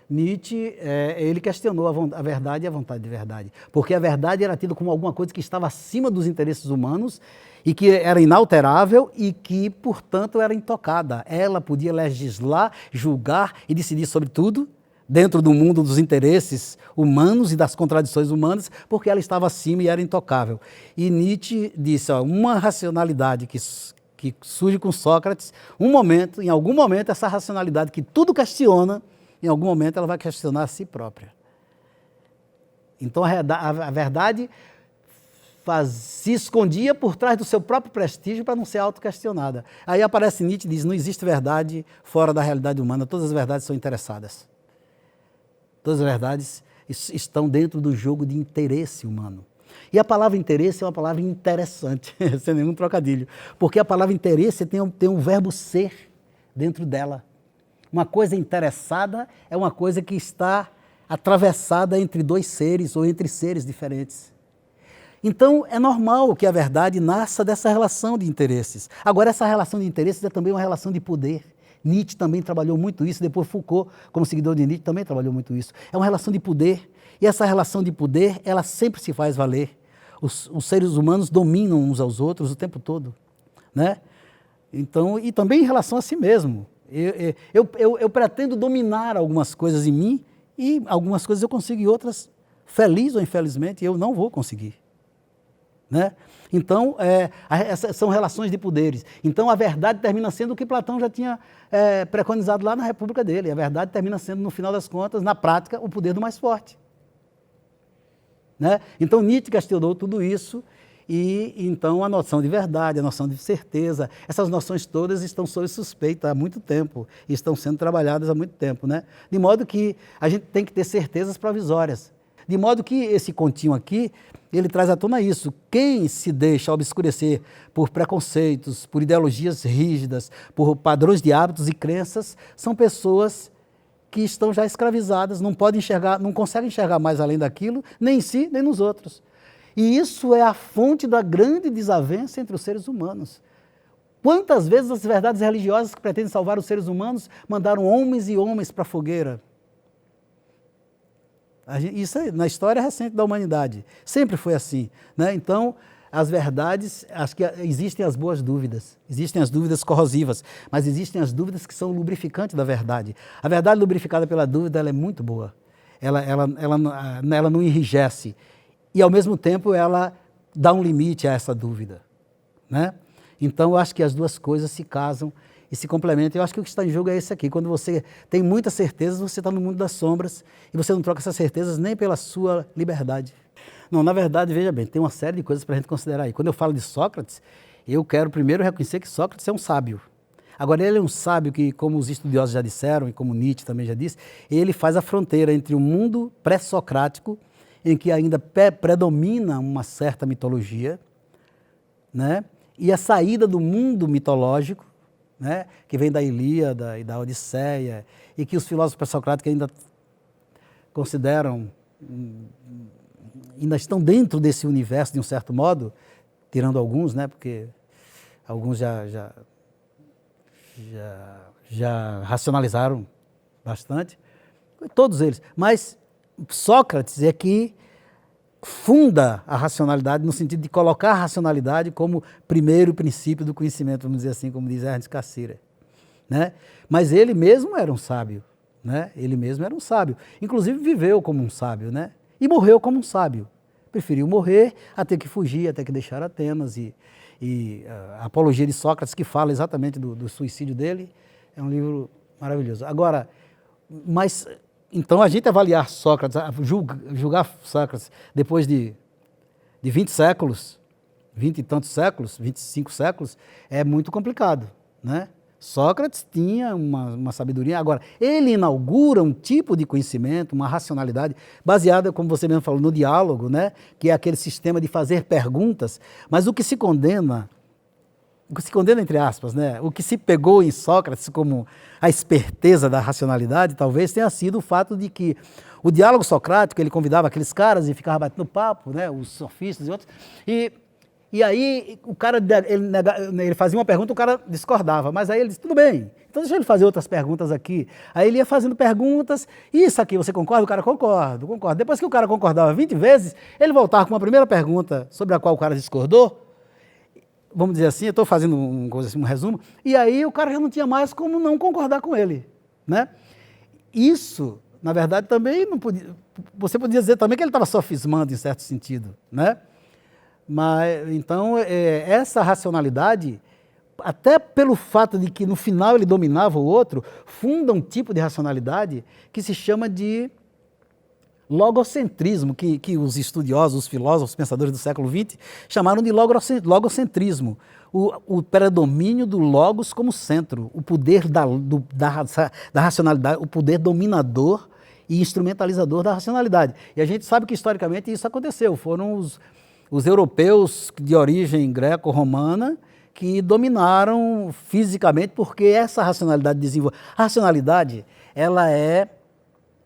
Nietzsche, ele questionou a verdade e a vontade de verdade, porque a verdade era tida como alguma coisa que estava acima dos interesses humanos e que era inalterável e que, portanto, era intocada. Ela podia legislar, julgar e decidir sobre tudo dentro do mundo dos interesses humanos e das contradições humanas, porque ela estava acima e era intocável. E Nietzsche disse, uma racionalidade que surge com Sócrates, em algum momento, essa racionalidade que tudo questiona, em algum momento ela vai questionar a si própria. Então a verdade se escondia por trás do seu próprio prestígio para não ser autoquestionada. Aí aparece Nietzsche e diz, não existe verdade fora da realidade humana, todas as verdades são interessadas. Todas as verdades estão dentro do jogo de interesse humano. E a palavra interesse é uma palavra interessante, sem nenhum trocadilho, porque a palavra interesse tem um verbo ser dentro dela. Uma coisa interessada é uma coisa que está atravessada entre dois seres ou entre seres diferentes. Então, é normal que a verdade nasça dessa relação de interesses. Agora, essa relação de interesses é também uma relação de poder. Nietzsche também trabalhou muito isso, depois Foucault, como seguidor de Nietzsche, também trabalhou muito isso. É uma relação de poder, e essa relação de poder, ela sempre se faz valer. Os seres humanos dominam uns aos outros o tempo todo, né? Então, e também em relação a si mesmo. Eu pretendo dominar algumas coisas em mim, e algumas coisas eu consigo, e outras, feliz ou infelizmente, eu não vou conseguir. Né? Então, essas são relações de poderes. Então, a verdade termina sendo o que Platão já tinha preconizado lá na República dele. A verdade termina sendo, no final das contas, na prática, o poder do mais forte. Né? Então, Nietzsche questionou tudo isso e, então, a noção de verdade, a noção de certeza, essas noções todas estão sob suspeita há muito tempo e estão sendo trabalhadas há muito tempo. Né? De modo que a gente tem que ter certezas provisórias. De modo que esse continho aqui, ele traz à tona isso. Quem se deixa obscurecer por preconceitos, por ideologias rígidas, por padrões de hábitos e crenças, são pessoas que estão já escravizadas, não podem enxergar, não conseguem enxergar mais além daquilo, nem em si, nem nos outros. E isso é a fonte da grande desavença entre os seres humanos. Quantas vezes as verdades religiosas que pretendem salvar os seres humanos mandaram homens e homens para a fogueira? Isso é na história recente da humanidade. Sempre foi assim, né? Então, as verdades, acho que existem as boas dúvidas, existem as dúvidas corrosivas, mas existem as dúvidas que são o lubrificante da verdade. A verdade lubrificada pela dúvida, ela é muito boa. Ela não enrijece. E, ao mesmo tempo, ela dá um limite a essa dúvida, né? Então, eu acho que as duas coisas se casam e se complementam. Eu acho que o que está em jogo é esse aqui. Quando você tem muitas certezas, você está no mundo das sombras e você não troca essas certezas nem pela sua liberdade. Não, na verdade, veja bem, tem uma série de coisas para a gente considerar aí. Quando eu falo de Sócrates, eu quero primeiro reconhecer que Sócrates é um sábio. Agora, ele é um sábio que, como os estudiosos já disseram, e como Nietzsche também já disse, ele faz a fronteira entre o mundo pré-socrático, em que ainda predomina uma certa mitologia, né? E a saída do mundo mitológico, né? Que vem da Ilíada e da Odisseia, e que os filósofos pré-socráticos ainda consideram, ainda estão dentro desse universo de um certo modo, tirando alguns, né? Porque alguns já racionalizaram bastante, todos eles. Mas Sócrates é que funda a racionalidade no sentido de colocar a racionalidade como primeiro princípio do conhecimento, vamos dizer assim, como diz Ernst Cassirer, né? Mas ele mesmo era um sábio, né? Ele mesmo era um sábio, inclusive viveu como um sábio, né? E morreu como um sábio. Preferiu morrer a ter que fugir, a ter que deixar Atenas. E a Apologia de Sócrates, que fala exatamente do suicídio dele, é um livro maravilhoso. Agora, mas então a gente avaliar Sócrates, julgar Sócrates depois de 20 séculos, 20 e tantos séculos, 25 séculos, é muito complicado, né? Sócrates tinha uma sabedoria. Agora, ele inaugura um tipo de conhecimento, uma racionalidade, baseada, como você mesmo falou, no diálogo, né? Que é aquele sistema de fazer perguntas, mas o que se condena entre aspas, né? O que se pegou em Sócrates como a esperteza da racionalidade, talvez tenha sido o fato de que o diálogo socrático, ele convidava aqueles caras e ficava batendo papo, né? Os sofistas e outros, e aí o cara, ele fazia uma pergunta, o cara discordava, mas aí ele disse, tudo bem, então deixa ele fazer outras perguntas aqui. Aí ele ia fazendo perguntas, isso aqui você concorda? O cara, concordo. Depois que o cara concordava 20 vezes, ele voltava com uma primeira pergunta sobre a qual o cara discordou, vamos dizer assim, eu estou fazendo um resumo, e aí o cara já não tinha mais como não concordar com ele, né? Isso, na verdade, também não podia, você podia dizer também que ele estava sofismando em certo sentido, né? Mas, então, essa racionalidade, até pelo fato de que no final ele dominava o outro, funda um tipo de racionalidade que se chama de logocentrismo, que os estudiosos, os filósofos, os pensadores do século XX chamaram de logocentrismo, o predomínio do logos como centro, o poder da racionalidade, o poder dominador e instrumentalizador da racionalidade. E a gente sabe que historicamente isso aconteceu, foram os europeus de origem greco-romana que dominaram fisicamente, porque essa racionalidade desenvolve. A racionalidade, ela é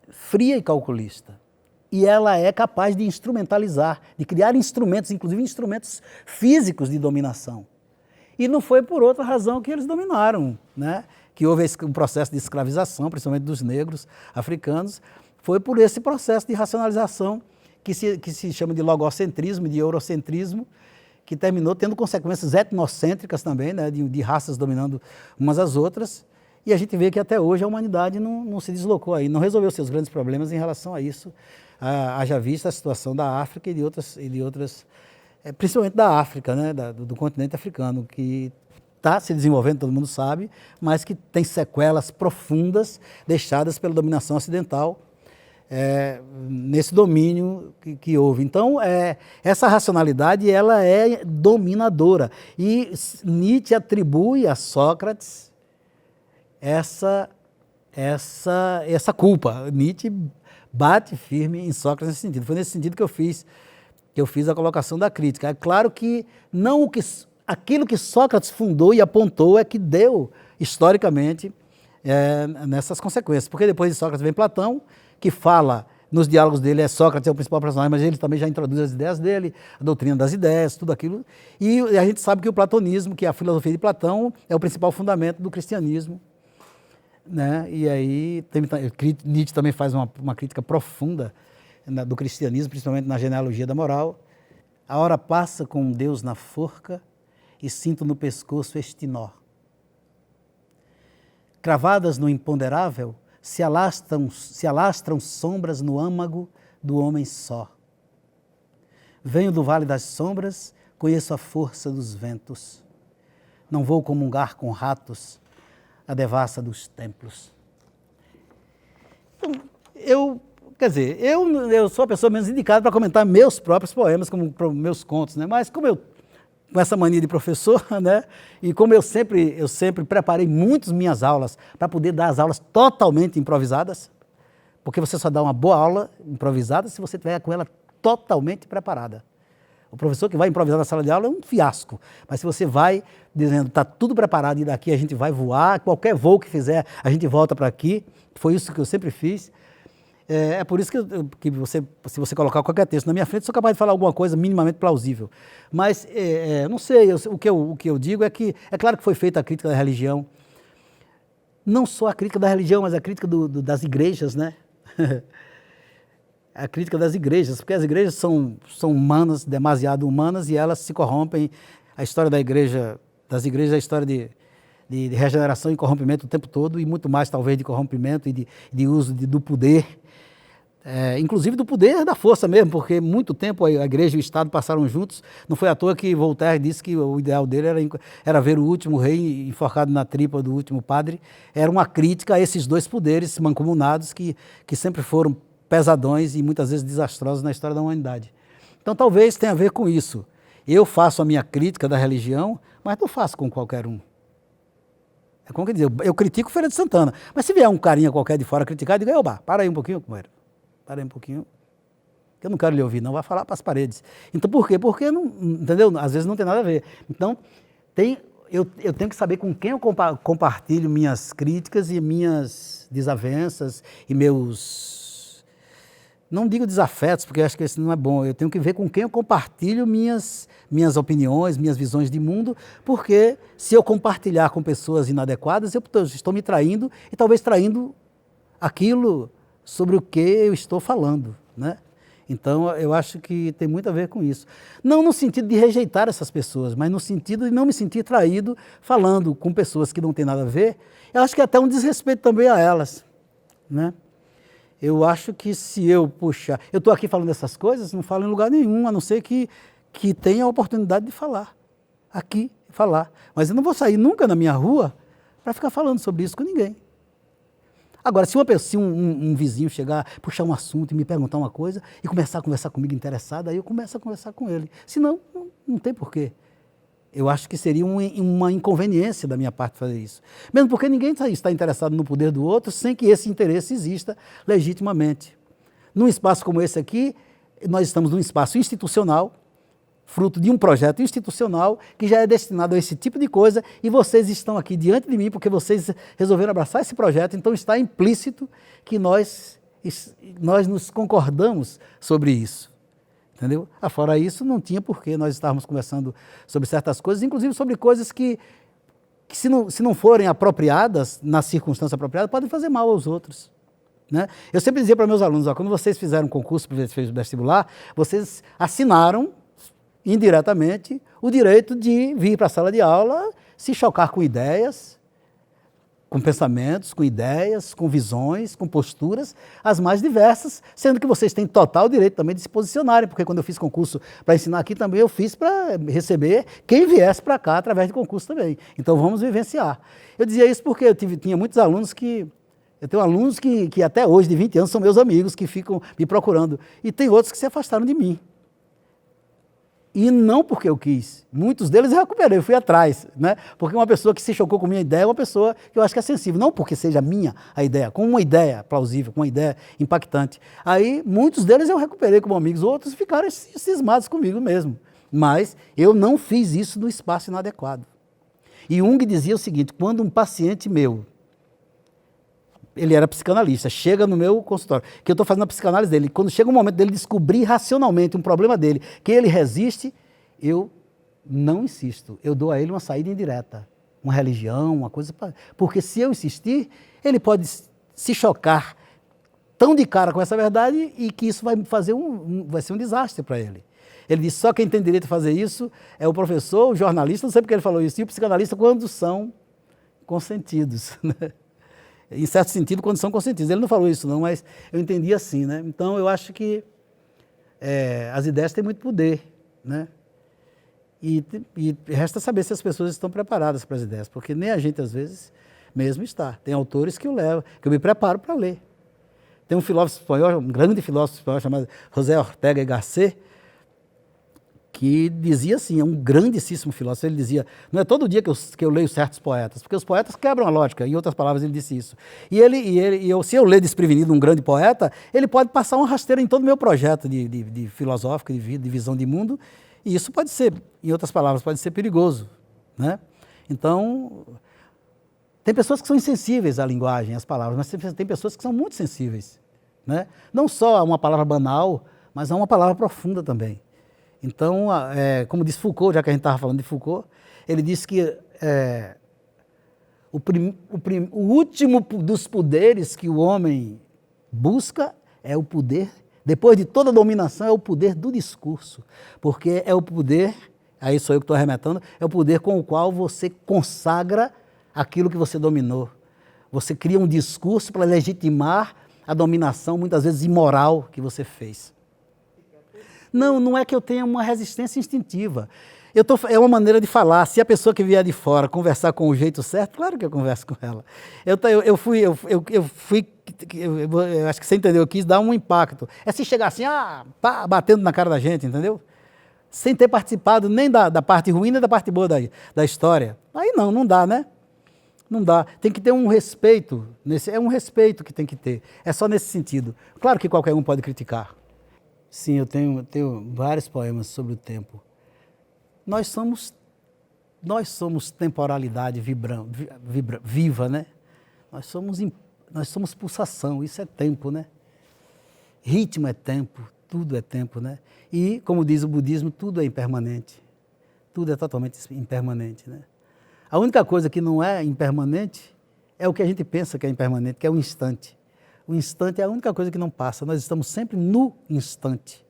fria e calculista. E ela é capaz de instrumentalizar, de criar instrumentos, inclusive instrumentos físicos de dominação. E não foi por outra razão que eles dominaram, né? Que houve um processo de escravização, principalmente dos negros africanos, foi por esse processo de racionalização que se chama de logocentrismo, de eurocentrismo, que terminou tendo consequências etnocêntricas também, né, de raças dominando umas às outras, e a gente vê que até hoje a humanidade não se deslocou aí, não resolveu seus grandes problemas em relação a isso, haja vista a situação da África e de outras principalmente da África, né, do continente africano, que está se desenvolvendo, todo mundo sabe, mas que tem sequelas profundas deixadas pela dominação ocidental, nesse domínio que houve. Então, essa racionalidade ela é dominadora. E Nietzsche atribui a Sócrates essa culpa. Nietzsche bate firme em Sócrates nesse sentido. Foi nesse sentido que eu fiz a colocação da crítica. É claro que não aquilo que Sócrates fundou e apontou é que deu, historicamente, nessas consequências. Porque depois de Sócrates vem Platão, que fala, nos diálogos dele, Sócrates é o principal personagem, mas ele também já introduz as ideias dele, a doutrina das ideias, tudo aquilo. E a gente sabe que o platonismo, que é a filosofia de Platão, é o principal fundamento do cristianismo. Né? E aí Nietzsche também faz uma crítica profunda do cristianismo, principalmente na genealogia da moral. A hora passa com Deus na forca e sinto no pescoço este nó. Cravadas no imponderável, se alastram sombras no âmago do homem só. Venho do vale das sombras, conheço a força dos ventos. Não vou comungar com ratos, a devassa dos templos. Então, eu sou a pessoa menos indicada para comentar meus próprios poemas, como meus contos, né? Mas como eu, com essa mania de professor, né? E como eu sempre preparei muitas minhas aulas para poder dar as aulas totalmente improvisadas, porque você só dá uma boa aula improvisada se você tiver com ela totalmente preparada. O professor que vai improvisar na sala de aula é um fiasco, mas se você vai dizendo, está tudo preparado e daqui a gente vai voar, qualquer voo que fizer, a gente volta para aqui, foi isso que eu sempre fiz. É por isso que se você colocar qualquer texto na minha frente, sou capaz de falar alguma coisa minimamente plausível. Mas, não sei, o que eu digo é que, é claro que foi feita a crítica da religião, não só a crítica da religião, mas a crítica das igrejas, né? A crítica das igrejas, porque as igrejas são humanas, demasiado humanas, e elas se corrompem. A história das igrejas é a história de regeneração e corrompimento o tempo todo, e muito mais talvez de corrompimento e de uso do poder, inclusive do poder da força mesmo, porque muito tempo a igreja e o Estado passaram juntos. Não foi à toa que Voltaire disse que o ideal dele era ver o último rei enforcado na tripa do último padre. Era uma crítica a esses dois poderes mancomunados que sempre foram pesadões e muitas vezes desastrosos na história da humanidade. Então talvez tenha a ver com isso. Eu faço a minha crítica da religião, mas não faço com qualquer um. É como que dizer, eu critico Feira de Santana, mas se vier um carinha qualquer de fora criticar, eu digo, oba, para aí um pouquinho, companheiro. Para aí um pouquinho, que eu não quero lhe ouvir, não, vai falar para as paredes. Então por quê? Porque, não, entendeu? Às vezes não tem nada a ver. Então, eu tenho que saber com quem eu compartilho minhas críticas e minhas desavenças e meus... Não digo desafetos, porque eu acho que isso não é bom. Eu tenho que ver com quem eu compartilho minhas opiniões, minhas visões de mundo, porque se eu compartilhar com pessoas inadequadas, eu estou me traindo e talvez traindo aquilo sobre o que eu estou falando, né? Então, eu acho que tem muito a ver com isso. Não no sentido de rejeitar essas pessoas, mas no sentido de não me sentir traído falando com pessoas que não têm nada a ver. Eu acho que é até um desrespeito também a elas, né? Eu acho que se eu puxar... Eu estou aqui falando essas coisas, não falo em lugar nenhum, a não ser que tenha a oportunidade de falar. Aqui, falar. Mas eu não vou sair nunca na minha rua para ficar falando sobre isso com ninguém. Agora, se um vizinho chegar, puxar um assunto e me perguntar uma coisa e começar a conversar comigo interessado, aí eu começo a conversar com ele. Senão, não tem porquê. Eu acho que seria uma inconveniência da minha parte fazer isso. Mesmo porque ninguém está interessado no poder do outro sem que esse interesse exista legitimamente. Num espaço como esse aqui, nós estamos num espaço institucional, fruto de um projeto institucional que já é destinado a esse tipo de coisa, e vocês estão aqui diante de mim porque vocês resolveram abraçar esse projeto, então está implícito que nós nos concordamos sobre isso. Entendeu? Fora isso, não tinha porquê nós estarmos conversando sobre certas coisas, inclusive sobre coisas que se não forem apropriadas, na circunstância apropriada, podem fazer mal aos outros. Né? Eu sempre dizia para meus alunos, quando vocês fizeram um concurso para o vestibular, vocês assinaram, indiretamente, o direito de vir para a sala de aula, se chocar com ideias, com pensamentos, com ideias, com visões, com posturas, as mais diversas, sendo que vocês têm total direito também de se posicionarem, porque quando eu fiz concurso para ensinar aqui também, eu fiz para receber quem viesse para cá através de concurso também. Então vamos vivenciar. Eu dizia isso porque eu tinha muitos alunos eu tenho alunos que até hoje, de 20 anos, são meus amigos, que ficam me procurando. E tem outros que se afastaram de mim. E não porque eu quis. Muitos deles eu recuperei, eu fui atrás, né? Porque uma pessoa que se chocou com minha ideia é uma pessoa que eu acho que é sensível. Não porque seja minha a ideia, como uma ideia plausível, com uma ideia impactante. Aí, muitos deles eu recuperei como amigos, outros ficaram cismados comigo mesmo. Mas eu não fiz isso no espaço inadequado. E Jung dizia o seguinte, quando um paciente meu, ele era psicanalista, chega no meu consultório, que eu estou fazendo a psicanálise dele, quando chega o momento dele descobrir racionalmente um problema dele, que ele resiste, eu não insisto, eu dou a ele uma saída indireta, uma religião, uma coisa, porque se eu insistir, ele pode se chocar tão de cara com essa verdade e que isso vai ser um desastre para ele. Ele disse, só quem tem direito a fazer isso é o professor, o jornalista, não sei porque ele falou isso, e o psicanalista quando são consentidos, né? Em certo sentido, quando são consentidos. Ele não falou isso não, mas eu entendi assim, né? Então, eu acho que as ideias têm muito poder, né? E resta saber se as pessoas estão preparadas para as ideias, porque nem a gente, às vezes, mesmo está. Tem autores que eu levo, que eu me preparo para ler. Tem um filósofo espanhol, um grande filósofo espanhol chamado José Ortega y Gasset, que dizia assim, é um grandíssimo filósofo, ele dizia, não é todo dia que eu leio certos poetas, porque os poetas quebram a lógica, em outras palavras ele disse isso. Se eu ler desprevenido um grande poeta, ele pode passar uma rasteira em todo o meu projeto de filosófico, de vida, de visão de mundo, e isso pode ser, em outras palavras, pode ser perigoso, né? Então, tem pessoas que são insensíveis à linguagem, às palavras, mas tem pessoas que são muito sensíveis, né? Não só a uma palavra banal, mas a uma palavra profunda também. Então, como diz Foucault, já que a gente estava falando de Foucault, ele disse que o último dos poderes que o homem busca é o poder, depois de toda a dominação, é o poder do discurso. Porque é o poder, aí sou eu que estou arremetando, é o poder com o qual você consagra aquilo que você dominou. Você cria um discurso para legitimar a dominação, muitas vezes imoral, que você fez. Não é que eu tenha uma resistência instintiva. É uma maneira de falar. Se a pessoa que vier de fora conversar com o jeito certo, claro que eu converso com ela. Eu acho que você entendeu, eu quis dar um impacto. É se chegar assim, pá, batendo na cara da gente, entendeu? Sem ter participado nem da parte ruim, nem da parte boa da história. Aí não dá, né? Não dá. Tem que ter um respeito. É um respeito que tem que ter. É só nesse sentido. Claro que qualquer um pode criticar. Sim, eu tenho vários poemas sobre o tempo. Nós somos temporalidade viva, né? Nós somos pulsação, isso é tempo, né? Ritmo é tempo, tudo é tempo, né? E, como diz o budismo, tudo é impermanente. Tudo é totalmente impermanente, né? A única coisa que não é impermanente é o que a gente pensa que é impermanente, que é o instante. O instante é a única coisa que não passa. Nós estamos sempre no instante.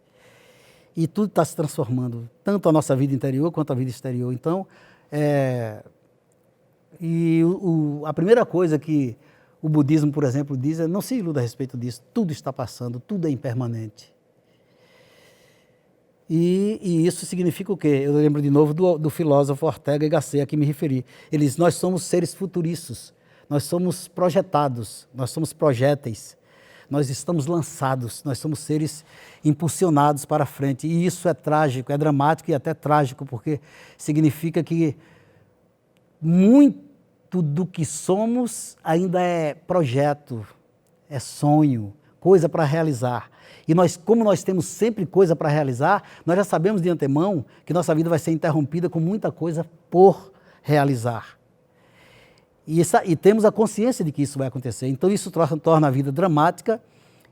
E tudo está se transformando, tanto a nossa vida interior quanto a vida exterior. Então, a primeira coisa que o budismo, por exemplo, diz é não se iluda a respeito disso. Tudo está passando, tudo é impermanente. E isso significa o quê? Eu lembro de novo do filósofo Ortega y Gasset a que me referi. Ele diz, nós somos seres futuristas. Nós somos projetados, nós somos projéteis, nós estamos lançados, nós somos seres impulsionados para frente. E isso é trágico, é dramático e até trágico, porque significa que muito do que somos ainda é projeto, é sonho, coisa para realizar. E como nós temos sempre coisa para realizar, nós já sabemos de antemão que nossa vida vai ser interrompida com muita coisa por realizar. E temos a consciência de que isso vai acontecer. Então isso torna a vida dramática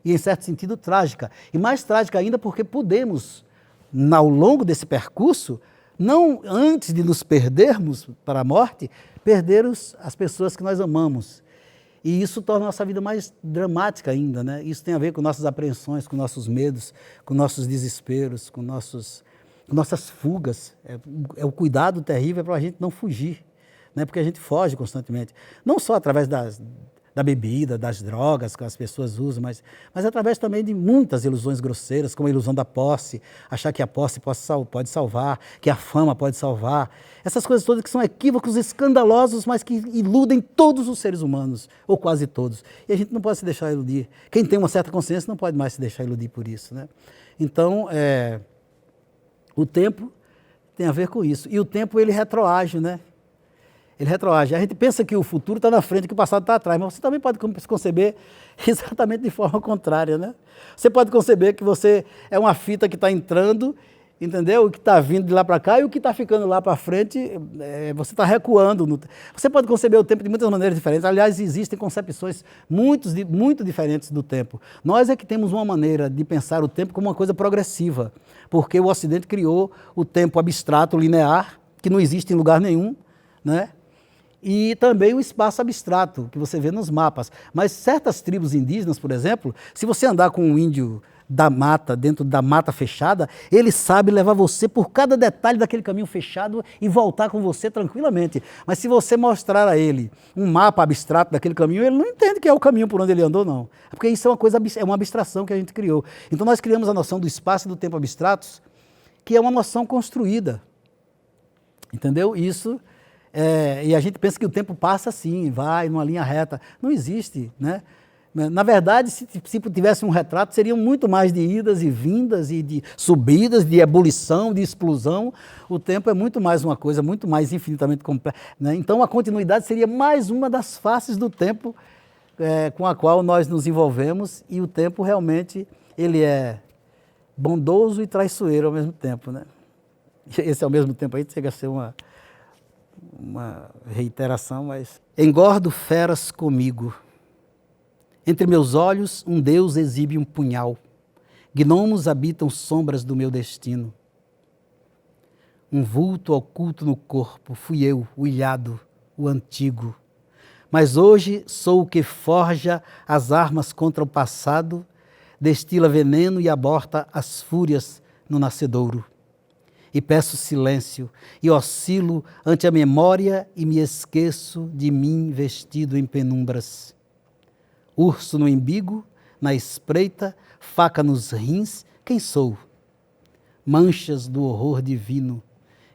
e, em certo sentido, trágica. E mais trágica ainda porque podemos, ao longo desse percurso, não antes de nos perdermos para a morte, perder as pessoas que nós amamos. E isso torna a nossa vida mais dramática ainda, né? Isso tem a ver com nossas apreensões, com nossos medos, com nossos desesperos, com nossas fugas. É o cuidado terrível para a gente não fugir. Né, porque a gente foge constantemente, não só através da bebida, das drogas que as pessoas usam, mas através também de muitas ilusões grosseiras, como a ilusão da posse, achar que a posse pode salvar, que a fama pode salvar, essas coisas todas que são equívocos escandalosos, mas que iludem todos os seres humanos, ou quase todos, e a gente não pode se deixar iludir. Quem tem uma certa consciência não pode mais se deixar iludir por isso, né? Então, o tempo tem a ver com isso. E o tempo, ele retroage, né? Ele retroage. A gente pensa que o futuro está na frente, que o passado está atrás, mas você também pode conceber exatamente de forma contrária, né? Você pode conceber que você é uma fita que está entrando, entendeu? O que está vindo de lá para cá e o que está ficando lá para frente, você está recuando. Você pode conceber o tempo de muitas maneiras diferentes. Aliás, existem concepções muito diferentes do tempo. Nós é que temos uma maneira de pensar o tempo como uma coisa progressiva, porque o Ocidente criou o tempo abstrato, linear, que não existe em lugar nenhum, né? E também o espaço abstrato, que você vê nos mapas. Mas certas tribos indígenas, por exemplo, se você andar com um índio da mata, dentro da mata fechada, ele sabe levar você por cada detalhe daquele caminho fechado e voltar com você tranquilamente. Mas se você mostrar a ele um mapa abstrato daquele caminho, ele não entende que é o caminho por onde ele andou, não. Porque isso é uma abstração que a gente criou. Então nós criamos a noção do espaço e do tempo abstratos, que é uma noção construída. Entendeu? Isso... e a gente pensa que o tempo passa assim, vai numa linha reta. Não existe, né? Na verdade, se tivesse um retrato, seriam muito mais de idas e vindas, e de subidas, de ebulição, de explosão. O tempo é muito mais uma coisa, muito mais infinitamente complexa, né? Então, a continuidade seria mais uma das faces do tempo com a qual nós nos envolvemos, e o tempo realmente, ele é bondoso e traiçoeiro ao mesmo tempo, né? Esse ao mesmo tempo aí chega a ser uma reiteração, mas... Engordo feras comigo. Entre meus olhos, um Deus exibe um punhal. Gnomos habitam sombras do meu destino. Um vulto oculto no corpo, fui eu, o ilhado, o antigo. Mas hoje sou o que forja as armas contra o passado, destila veneno e aborta as fúrias no nascedouro. E peço silêncio, e oscilo ante a memória e me esqueço de mim vestido em penumbras. Urso no embigo, na espreita, faca nos rins, quem sou? Manchas do horror divino,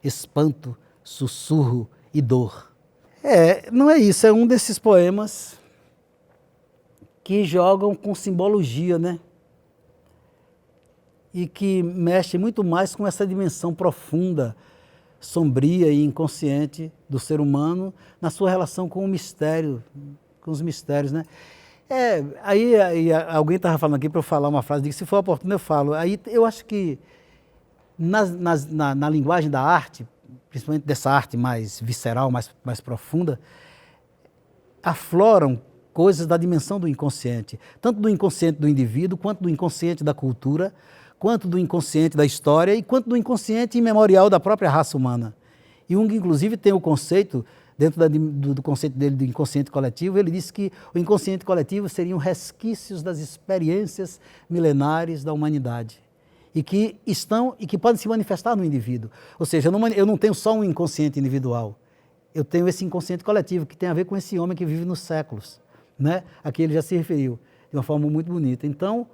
espanto, sussurro e dor. Não é isso, é um desses poemas que jogam com simbologia, né? E que mexe muito mais com essa dimensão profunda, sombria e inconsciente do ser humano na sua relação com o mistério, com os mistérios, né? Aí alguém estava falando aqui para eu falar uma frase, que se for oportuno eu falo. Aí eu acho que na linguagem da arte, principalmente dessa arte mais visceral, mais profunda, afloram coisas da dimensão do inconsciente, tanto do inconsciente do indivíduo, quanto do inconsciente da cultura, quanto do inconsciente da história e quanto do inconsciente imemorial da própria raça humana. Jung, inclusive, tem o conceito, dentro do conceito dele do inconsciente coletivo, ele diz que o inconsciente coletivo seriam resquícios das experiências milenares da humanidade e que podem se manifestar no indivíduo. Ou seja, eu não tenho só um inconsciente individual, eu tenho esse inconsciente coletivo que tem a ver com esse homem que vive nos séculos, né? A que ele já se referiu de uma forma muito bonita. Então,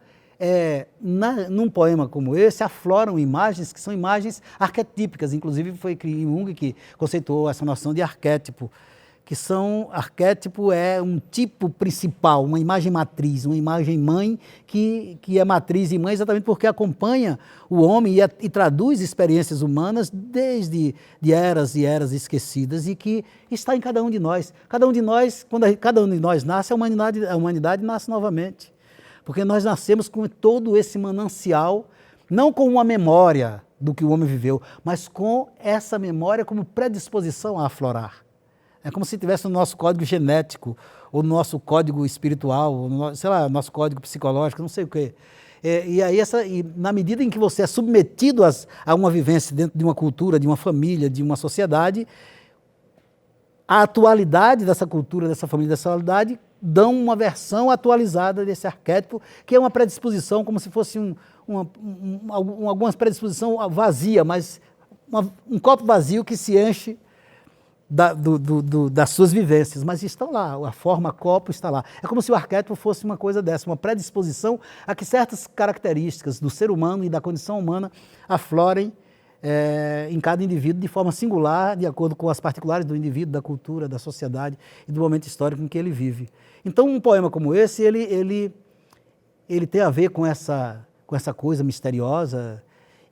num poema como esse, afloram imagens que são imagens arquetípicas. Inclusive foi Jung que conceituou essa noção de arquétipo, arquétipo é um tipo principal, uma imagem matriz, uma imagem mãe que é matriz e mãe exatamente porque acompanha o homem e traduz experiências humanas desde eras e eras esquecidas e que está em cada um de nós. Cada um de nós, quando cada um de nós nasce, a humanidade nasce novamente. Porque nós nascemos com todo esse manancial, não com uma memória do que o homem viveu, mas com essa memória como predisposição a aflorar. É como se tivesse no nosso código genético, ou no nosso código espiritual, ou no nosso código psicológico, não sei o quê. E na medida em que você é submetido a uma vivência dentro de uma cultura, de uma família, de uma sociedade, a atualidade dessa cultura, dessa família, dessa sociedade, dão uma versão atualizada desse arquétipo, que é uma predisposição, como se fosse alguma predisposição vazia, mas um copo vazio que se enche das suas vivências, mas estão lá, a forma copo está lá. É como se o arquétipo fosse uma coisa dessa, uma predisposição a que certas características do ser humano e da condição humana aflorem em cada indivíduo de forma singular, de acordo com as particulares do indivíduo, da cultura, da sociedade e do momento histórico em que ele vive. Então, um poema como esse, ele tem a ver com essa coisa misteriosa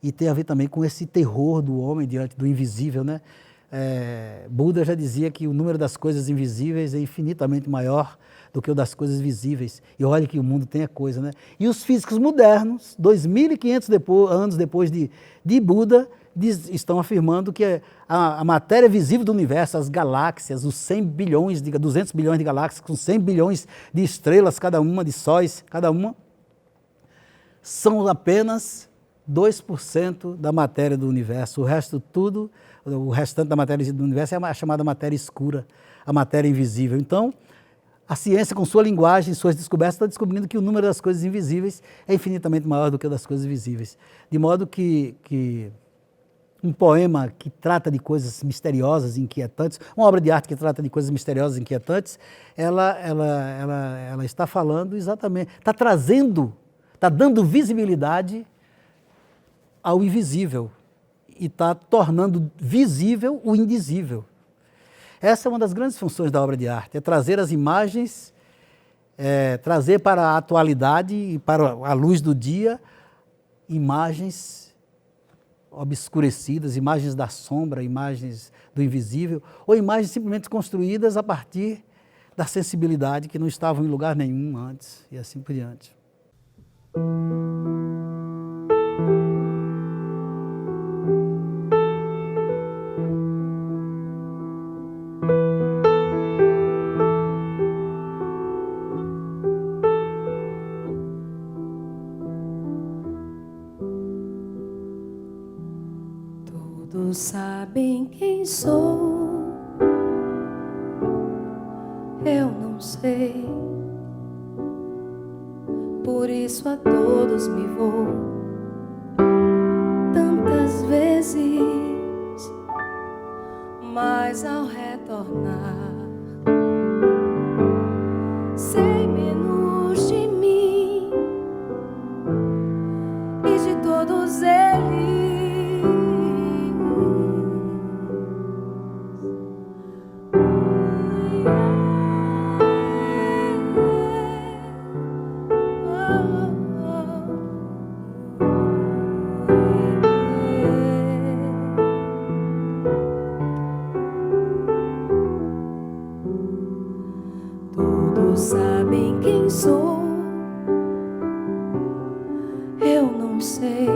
e tem a ver também com esse terror do homem diante do invisível, né? Buda já dizia que o número das coisas invisíveis é infinitamente maior do que o das coisas visíveis. E olha que o mundo tem a coisa, né? E os físicos modernos, 2.500 anos depois de Buda, estão afirmando que a matéria visível do universo, as galáxias, os 100 bilhões, 200 bilhões de galáxias, com 100 bilhões de estrelas cada uma, de sóis cada uma, são apenas 2% da matéria do universo. O resto tudo, o restante da matéria do universo é a chamada matéria escura, a matéria invisível. Então, a ciência, com sua linguagem, suas descobertas, está descobrindo que o número das coisas invisíveis é infinitamente maior do que o das coisas visíveis. De modo que um poema que trata de coisas misteriosas e inquietantes, uma obra de arte que trata de coisas misteriosas e inquietantes, ela está falando exatamente, está trazendo, está dando visibilidade ao invisível e está tornando visível o indizível. Essa é uma das grandes funções da obra de arte, é trazer as imagens, trazer para a atualidade e para a luz do dia imagens obscurecidas, imagens da sombra, imagens do invisível, ou imagens simplesmente construídas a partir da sensibilidade que não estavam em lugar nenhum antes, e assim por diante. Todos sabem quem sou, eu não sei, por isso a todos me vou tantas vezes, mas ao retornar sei menos de mim e de todos eles. Todos sabem quem sou, eu não sei,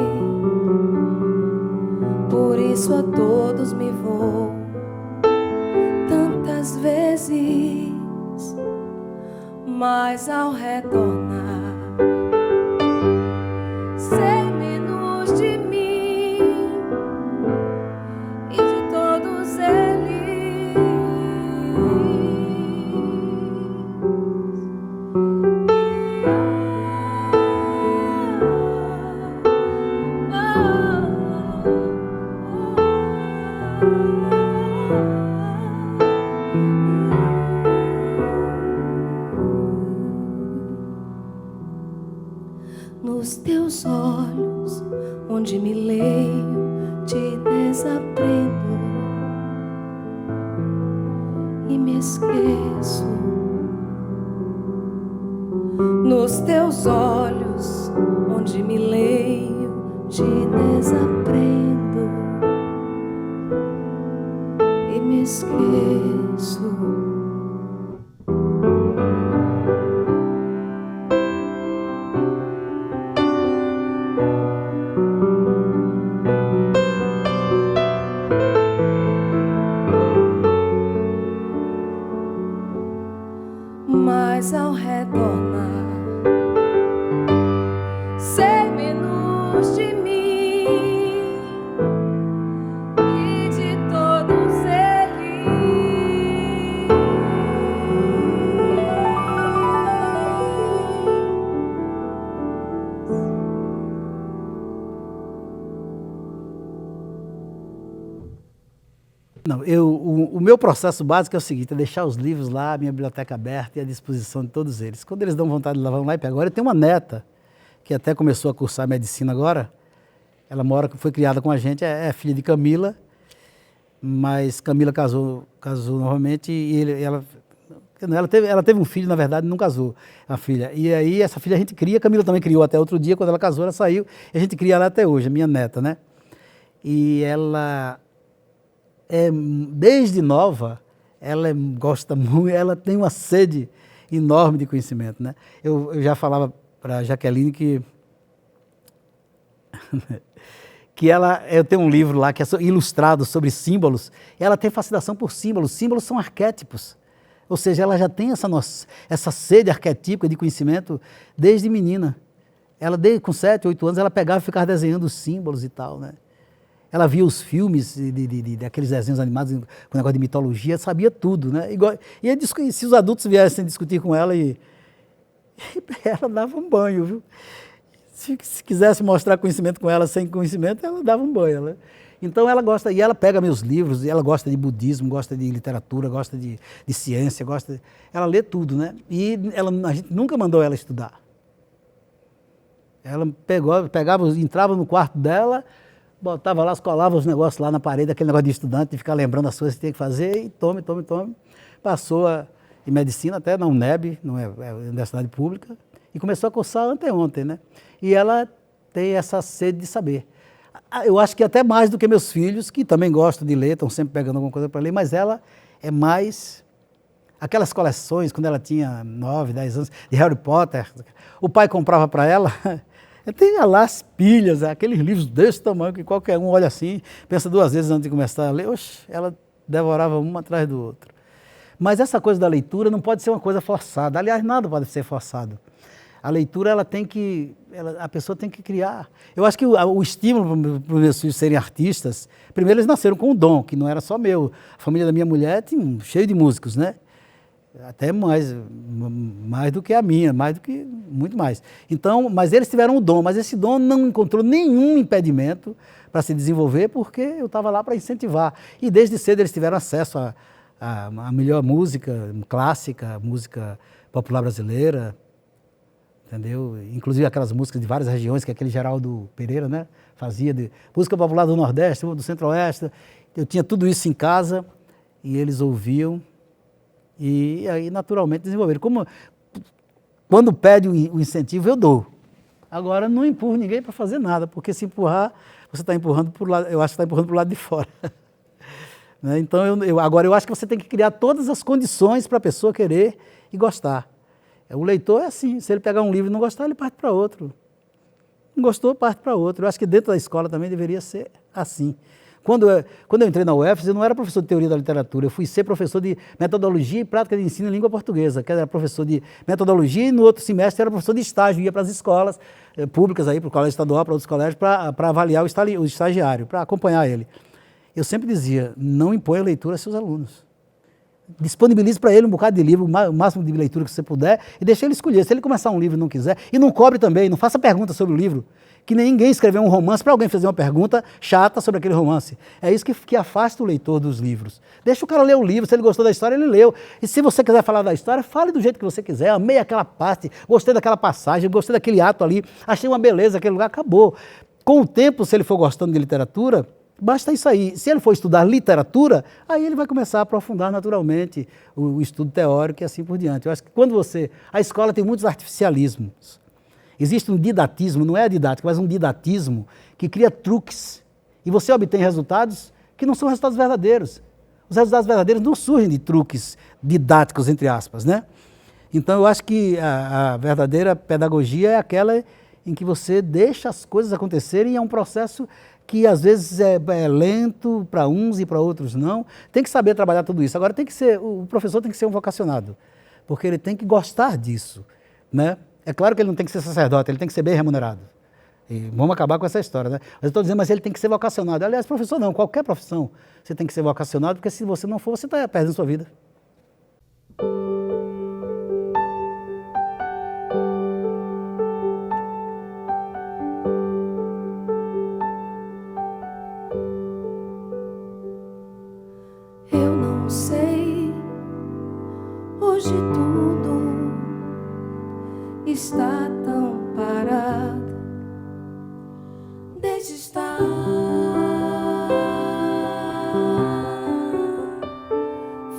por isso a todos me vou tantas vezes, mas ao retornar sei menos de mim e de todos eles. Nos teus olhos, onde me leio, te desaprendo e me esqueço. Nos teus olhos, onde me leio, te desaprendo e me esqueço. Mas ao retornar sei menos de mim e de todos eles. Não, o meu processo básico é o seguinte, é deixar os livros lá, a minha biblioteca aberta e à disposição de todos eles. Quando eles dão vontade de levar um lá e pegar. Agora eu tenho uma neta, que até começou a cursar medicina agora, ela foi criada com a gente, é filha de Camila, mas Camila casou novamente e ela Ela teve um filho, na verdade, não casou, a filha. E aí essa filha a gente cria, a Camila também criou até outro dia, quando ela casou, ela saiu, e a gente cria ela até hoje, a minha neta, né? E ela, desde nova, gosta muito, ela tem uma sede enorme de conhecimento, né? Eu já falava para a Jaqueline que eu tenho um livro lá que é ilustrado sobre símbolos, ela tem fascinação por símbolos, símbolos são arquétipos, ou seja, ela já tem essa sede arquetípica de conhecimento desde menina. Ela, com 7, 8 anos, ela pegava e ficava desenhando os símbolos e tal, né? Ela via os filmes daqueles desenhos animados com negócio de mitologia, sabia tudo, né? E se os adultos viessem discutir com ela, ela dava um banho, viu? Se quisesse mostrar conhecimento com ela sem conhecimento, ela dava um banho. Então ela gosta, e ela pega meus livros, e ela gosta de budismo, gosta de literatura, gosta de ciência, ela lê tudo, né? E a gente nunca mandou ela estudar. Ela pegava, entrava no quarto dela, botava lá, colava os negócios lá na parede, aquele negócio de estudante, de ficar lembrando as coisas que tinha que fazer, e tome. Passou em medicina até na UNEB, não é Universidade Pública, e começou a cursar anteontem, né? E ela tem essa sede de saber. Eu acho que até mais do que meus filhos, que também gostam de ler, estão sempre pegando alguma coisa para ler, mas ela é mais... Aquelas coleções, quando ela tinha 9, 10 anos, de Harry Potter, o pai comprava para ela, tinha lá as pilhas, aqueles livros desse tamanho, que qualquer um olha assim, pensa 2 vezes antes de começar a ler, ela devorava um atrás do outro. Mas essa coisa da leitura não pode ser uma coisa forçada, aliás, nada pode ser forçado. A leitura, a pessoa tem que criar. Eu acho que o estímulo para os meus filhos serem artistas, primeiro eles nasceram com um dom, que não era só meu. A família da minha mulher tinha cheio de músicos, né? Até mais do que a minha, muito mais. Então, mas eles tiveram um dom, mas esse dom não encontrou nenhum impedimento para se desenvolver, porque eu estava lá para incentivar. E desde cedo eles tiveram acesso à melhor música clássica, música popular brasileira, entendeu? Inclusive aquelas músicas de várias regiões que aquele Geraldo Pereira, né, fazia, de música popular do Nordeste, do Centro-Oeste. Eu tinha tudo isso em casa e eles ouviam e aí naturalmente desenvolveram. Quando pede o incentivo, eu dou. Agora não empurro ninguém para fazer nada, porque se empurrar, você está empurrando para o lado, eu acho que está empurrando para o lado de fora. Né? Então agora eu acho que você tem que criar todas as condições para a pessoa querer e gostar. O leitor é assim, se ele pegar um livro e não gostar, ele parte para outro. Não gostou, parte para outro. Eu acho que dentro da escola também deveria ser assim. Quando eu entrei na UFES, eu não era professor de teoria da literatura, eu fui ser professor de metodologia e prática de ensino em língua portuguesa, que era professor de metodologia e no outro semestre era professor de estágio, ia para as escolas públicas, para o colégio estadual, para outros colégios, para avaliar o estagiário, para acompanhar ele. Eu sempre dizia, não imponha a leitura a seus alunos. Disponibilize para ele um bocado de livro, o máximo de leitura que você puder, e deixe ele escolher. Se ele começar um livro e não quiser, e não cobre também, não faça pergunta sobre o livro, que ninguém escreveu um romance para alguém fazer uma pergunta chata sobre aquele romance. É isso que afasta o leitor dos livros. Deixa o cara ler o livro, se ele gostou da história, ele leu. E se você quiser falar da história, fale do jeito que você quiser. Amei aquela parte, gostei daquela passagem, gostei daquele ato ali, achei uma beleza aquele lugar, acabou. Com o tempo, se ele for gostando de literatura, basta isso aí. Se ele for estudar literatura, aí ele vai começar a aprofundar naturalmente o estudo teórico e assim por diante. Eu acho que a escola tem muitos artificialismos. Existe um didatismo, não é a didática, mas um didatismo que cria truques. E você obtém resultados que não são resultados verdadeiros. Os resultados verdadeiros não surgem de truques didáticos, entre aspas, né? Então eu acho que a verdadeira pedagogia é aquela em que você deixa as coisas acontecerem e é um processo que às vezes é lento para uns e para outros não. Tem que saber trabalhar tudo isso. Agora o professor tem que ser um vocacionado, porque ele tem que gostar disso, né? É claro que ele não tem que ser sacerdote, ele tem que ser bem remunerado. E vamos acabar com essa história, né? Mas eu estou dizendo, mas ele tem que ser vocacionado. Aliás, professor não, qualquer profissão você tem que ser vocacionado, porque se você não for, você está perdendo sua vida. Eu não sei, hoje tudo está tão parado, deixe estar.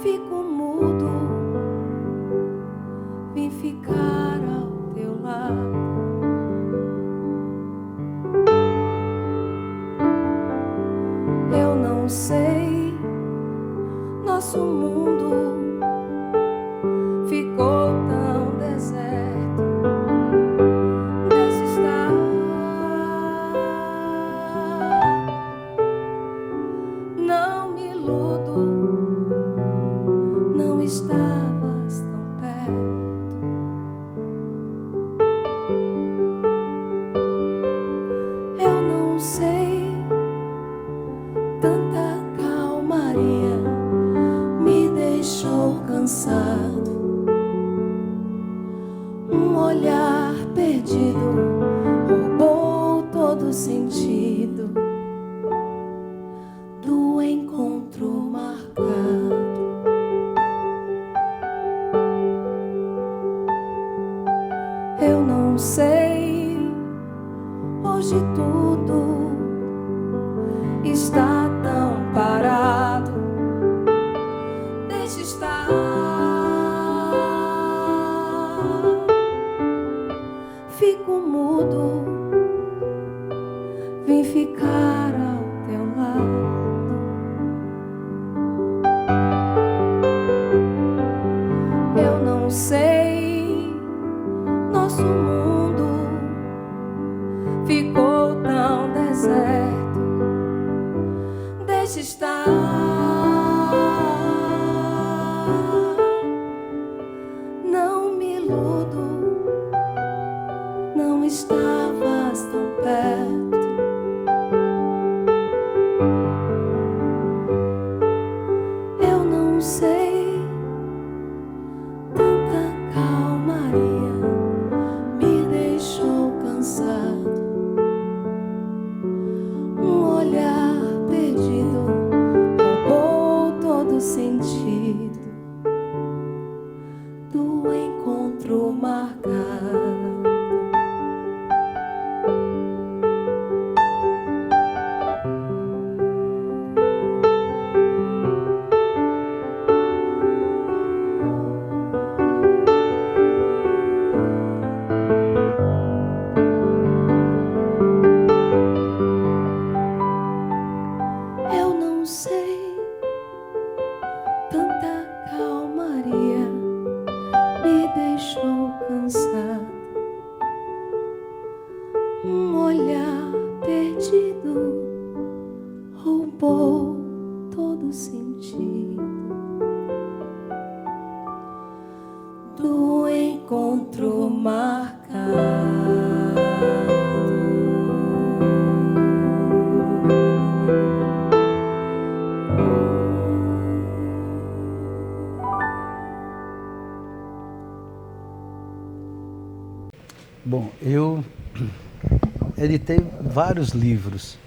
Fico mudo sei, nosso mundo ficou tão deserto. Deixa estar, não me iludo, não estavas tão perto. Eu não sei, tanta calmaria me deixou cansado. Um olhar perdido roubou todo o sentido do encontro marcado. Eu não sei, hoje tudo está tão parado. Deixa estar, fico mudo, vim ficar ao teu lado. Eu não sei, nosso mundo ficou tão deserto. Deixa estar, não me iludo, não estavas tão perto. Eu não sei, tanta calmaria me deixou cansado. Um olhar perdido roubou todo o sentido do encontro marcado. Eu não sei, tanta calmaria me deixou cansado. Um olhar perdido roubou todo o sentido do encontro marcado. Bom, eu editei vários livros.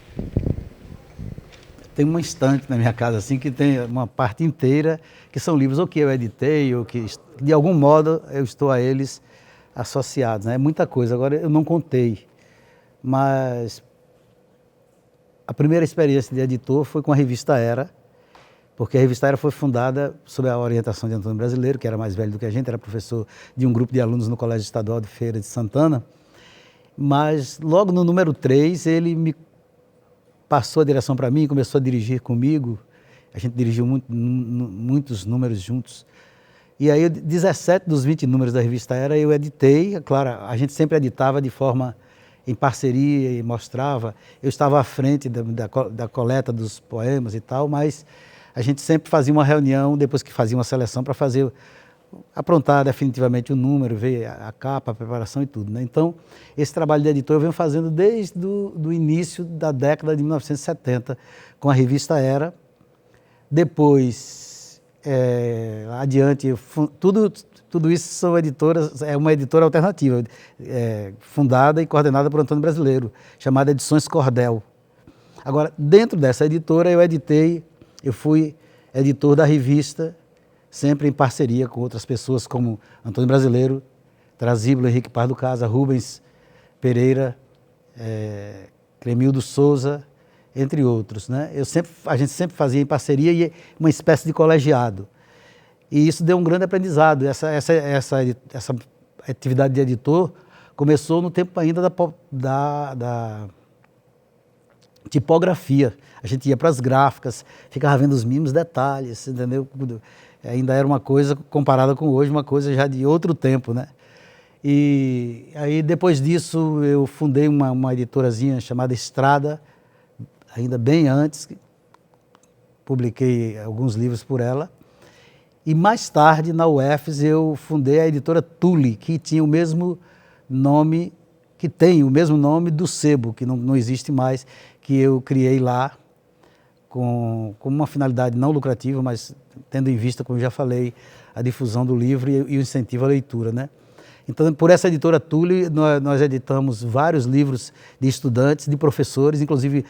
Tem uma estante na minha casa assim que tem uma parte inteira que são livros ou que eu editei ou que de algum modo eu estou a eles associados, né? É muita coisa. Agora eu não contei, mas a primeira experiência de editor foi com a revista Era, porque a revista Era foi fundada sob a orientação de Antônio Brasileiro, que era mais velho do que a gente, era professor de um grupo de alunos no Colégio Estadual de Feira de Santana. Mas logo no número 3 ele me passou a direção para mim, começou a dirigir comigo. A gente dirigiu muitos números juntos. E aí 17 dos 20 números da revista Era eu editei. Claro, a gente sempre editava de forma em parceria e mostrava. Eu estava à frente da coleta dos poemas e tal, mas a gente sempre fazia uma reunião, depois que fazia uma seleção, para aprontar definitivamente o número, ver a capa, a preparação e tudo, né? Então, esse trabalho de editor eu venho fazendo desde do início da década de 1970, com a revista Era. Depois, adiante, tudo isso são editoras, é uma editora alternativa, fundada e coordenada por Antônio Brasileiro, chamada Edições Cordel. Agora, dentro dessa editora, eu fui editor da revista, sempre em parceria com outras pessoas como Antônio Brasileiro, Trasíbulo Henrique Pardo Casa, Rubens Pereira, Cremildo Souza, entre outros, né? A gente sempre fazia em parceria e uma espécie de colegiado. E isso deu um grande aprendizado. Essa atividade de editor começou no tempo ainda tipografia. A gente ia para as gráficas, ficava vendo os mínimos detalhes, entendeu? Ainda era uma coisa, comparada com hoje, uma coisa já de outro tempo, né? E aí, depois disso, eu fundei uma editorazinha chamada Estrada, ainda bem antes, publiquei alguns livros por ela. E mais tarde, na UFES, eu fundei a editora Tule, que tinha o mesmo nome, que tem o mesmo nome do sebo, que não existe mais, que eu criei lá com uma finalidade não lucrativa, mas tendo em vista, como já falei, a difusão do livro e o incentivo à leitura, né? Então, por essa editora Tule, nós editamos vários livros de estudantes, de professores, inclusive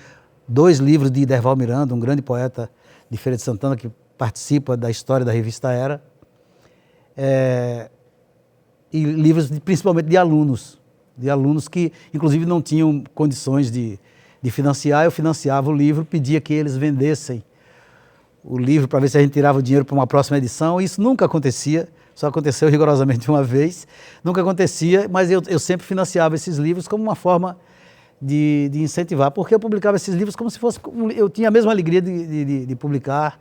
2 livros de Derval Miranda, um grande poeta de Feira de Santana, que participa da história da revista Era, e livros principalmente de alunos que, inclusive, não tinham condições de financiar. Eu financiava o livro, pedia que eles vendessem o livro para ver se a gente tirava o dinheiro para uma próxima edição. Isso nunca acontecia, só aconteceu rigorosamente uma vez, nunca acontecia, mas eu sempre financiava esses livros como uma forma de incentivar, porque eu publicava esses livros como se fosse... Eu tinha a mesma alegria de publicar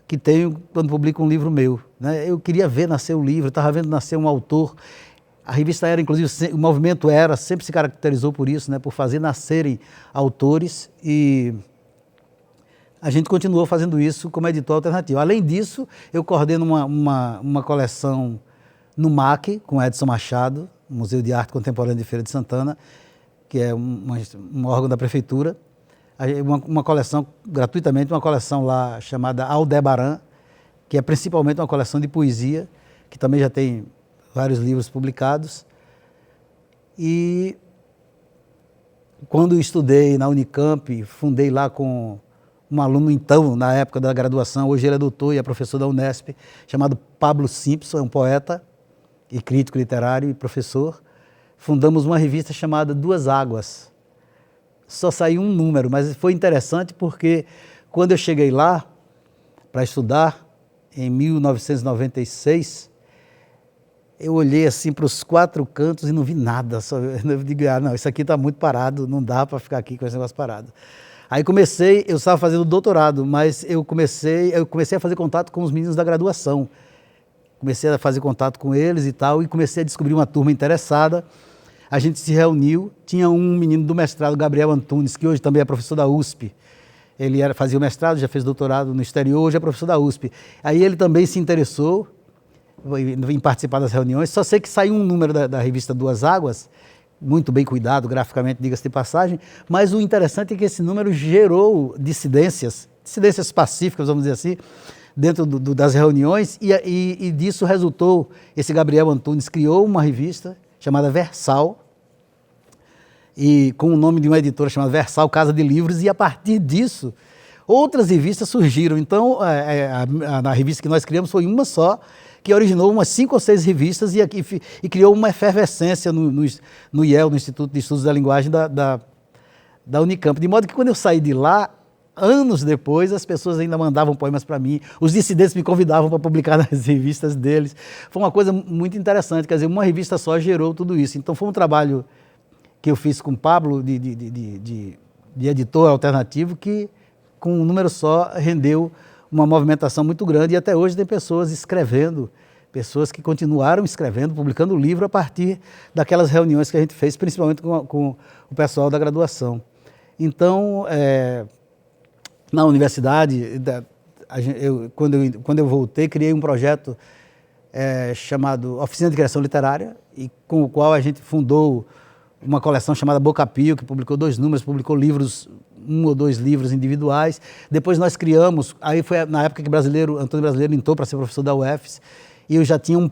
que tenho quando publico um livro meu, né? Eu queria ver nascer o livro, estava vendo nascer um autor. A revista Era, inclusive, o movimento Era sempre se caracterizou por isso, né? Por fazer nascerem autores, e a gente continuou fazendo isso como editor alternativo. Além disso, eu coordeno uma coleção no MAC, com Edson Machado, Museu de Arte Contemporânea de Feira de Santana, que é um órgão da prefeitura. Uma coleção, gratuitamente, uma coleção lá chamada Aldebaran, que é principalmente uma coleção de poesia, que também já tem vários livros publicados. E quando eu estudei na Unicamp, fundei lá com um aluno, então, na época da graduação, hoje ele é doutor e é professor da Unesp, chamado Pablo Simpson, é um poeta e crítico literário e professor. Fundamos uma revista chamada Duas Águas. Só saiu um número, mas foi interessante porque quando eu cheguei lá para estudar, em 1996, eu olhei assim para os 4 cantos e não vi nada. Eu digo, não, isso aqui está muito parado, não dá para ficar aqui com esse negócio parado. Aí eu estava fazendo doutorado, mas eu comecei a fazer contato com os meninos da graduação. Comecei a fazer contato com eles e tal, e comecei a descobrir uma turma interessada. A gente se reuniu, tinha um menino do mestrado, Gabriel Antunes, que hoje também é professor da USP. Ele fazia o mestrado, já fez doutorado no exterior, hoje é professor da USP. Aí ele também se interessou em participar das reuniões. Só sei que saiu um número da revista Duas Águas, muito bem cuidado, graficamente, diga-se de passagem, mas o interessante é que esse número gerou dissidências pacíficas, vamos dizer assim, dentro das reuniões, e disso resultou, esse Gabriel Antunes criou uma revista chamada Versal, e com o nome de uma editora chamada Versal Casa de Livros, e a partir disso, outras revistas surgiram. Então, a revista que nós criamos foi uma só, que originou umas 5 ou 6 revistas e criou uma efervescência no IEL, no Instituto de Estudos da Linguagem da Unicamp. De modo que quando eu saí de lá, anos depois, as pessoas ainda mandavam poemas para mim, os dissidentes me convidavam para publicar nas revistas deles. Foi uma coisa muito interessante, quer dizer, uma revista só gerou tudo isso. Então foi um trabalho que eu fiz com o Pablo, de editor alternativo, que com um número só rendeu uma movimentação muito grande, e até hoje tem pessoas escrevendo, pessoas que continuaram escrevendo, publicando livro a partir daquelas reuniões que a gente fez, principalmente com o pessoal da graduação. Então, na universidade, quando eu voltei, criei um projeto chamado Oficina de Criação Literária, e com o qual a gente fundou uma coleção chamada Boca Pio, que publicou 2 números, publicou livros, 1 ou 2 livros individuais. Depois nós criamos, aí foi na época que Antônio Brasileiro entrou para ser professor da UFES, e eu já tinha um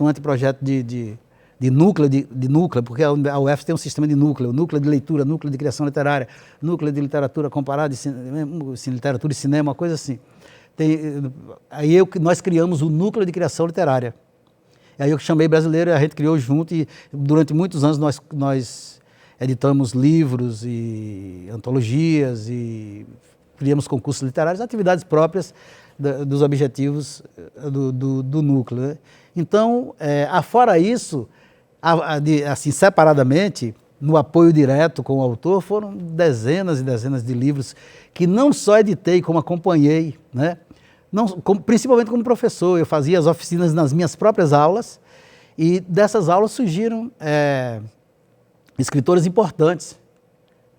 anteprojeto de núcleo, porque a UFES tem um sistema de núcleo de leitura, núcleo de criação literária, núcleo de literatura comparada, literatura e cinema, uma coisa assim. Nós criamos o núcleo de criação literária. Aí eu chamei Brasileiro e a gente criou junto, e durante muitos anos nós editamos livros e antologias e criamos concursos literários, atividades próprias dos objetivos do núcleo, né? Então, afora isso, assim, separadamente, no apoio direto com o autor, foram dezenas e dezenas de livros que não só editei, como acompanhei, né? Não, principalmente como professor. Eu fazia as oficinas nas minhas próprias aulas, e dessas aulas surgiram escritores importantes,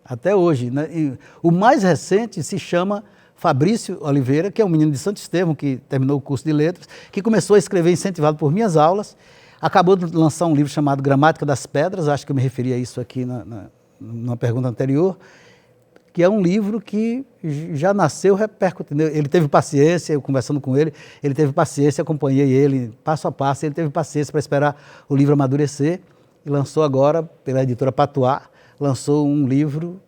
até hoje, né? E o mais recente se chama Fabrício Oliveira, que é um menino de Santo Estevão, que terminou o curso de letras, que começou a escrever incentivado por minhas aulas, acabou de lançar um livro chamado Gramática das Pedras, acho que eu me referi a isso aqui na pergunta anterior, que é um livro que já nasceu repercutindo. Ele teve paciência, eu conversando com ele teve paciência, acompanhei ele passo a passo, ele teve paciência para esperar o livro amadurecer, e lançou agora, pela editora Patuá, lançou um livro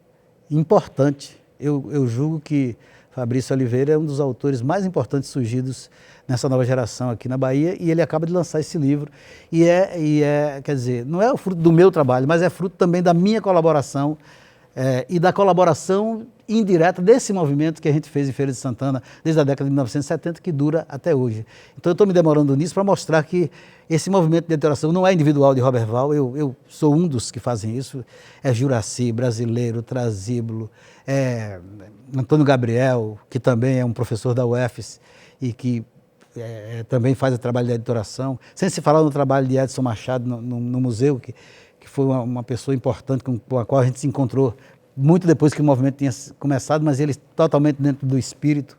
importante. Eu julgo que Fabrício Oliveira é um dos autores mais importantes surgidos nessa nova geração aqui na Bahia, e ele acaba de lançar esse livro. Quer dizer, não é o fruto do meu trabalho, mas é fruto também da minha colaboração, e da colaboração indireta desse movimento que a gente fez em Feira de Santana desde a década de 1970, que dura até hoje. Então eu estou me demorando nisso para mostrar que esse movimento de editoração não é individual de Roberval, eu sou um dos que fazem isso, é Juraci, Brasileiro, Trasíbulo, Antônio Gabriel, que também é um professor da UFES e que também faz o trabalho de editoração, sem se falar no trabalho de Edson Machado no museu, que foi uma pessoa importante com a qual a gente se encontrou muito depois que o movimento tinha começado, mas ele totalmente dentro do espírito,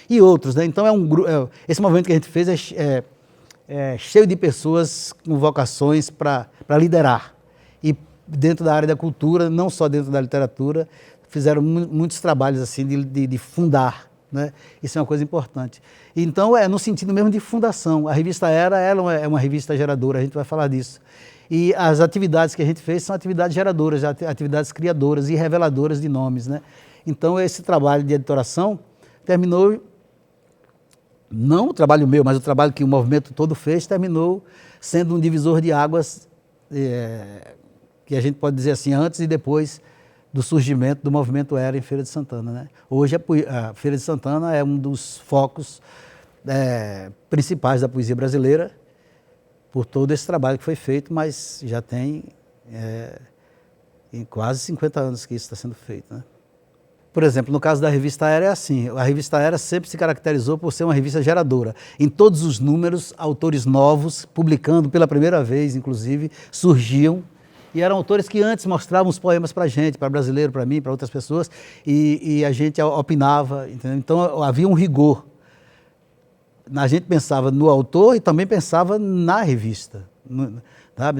e outros, né? Então esse movimento que a gente fez é cheio de pessoas com vocações para liderar, e dentro da área da cultura, não só dentro da literatura, fizeram muitos trabalhos assim de fundar, né? Isso é uma coisa importante. Então no sentido mesmo de fundação. A revista Era, ela é uma revista geradora, a gente vai falar disso. E as atividades que a gente fez são atividades geradoras, atividades criadoras e reveladoras de nomes, né? Então esse trabalho de editoração terminou, não o trabalho meu, mas o trabalho que o movimento todo fez, terminou sendo um divisor de águas, que a gente pode dizer assim, antes e depois do surgimento do movimento Era em Feira de Santana, né? Hoje a Feira de Santana é um dos focos principais da poesia brasileira, por todo esse trabalho que foi feito, mas já tem em quase 50 anos que isso está sendo feito, né? Por exemplo, no caso da revista Era é assim, a revista Era sempre se caracterizou por ser uma revista geradora. Em todos os números, autores novos, publicando pela primeira vez, inclusive, surgiam, e eram autores que antes mostravam os poemas para a gente, para brasileiro, para mim, para outras pessoas, e a gente opinava, entendeu? Então havia um rigor. A gente pensava no autor e também pensava na revista, sabe?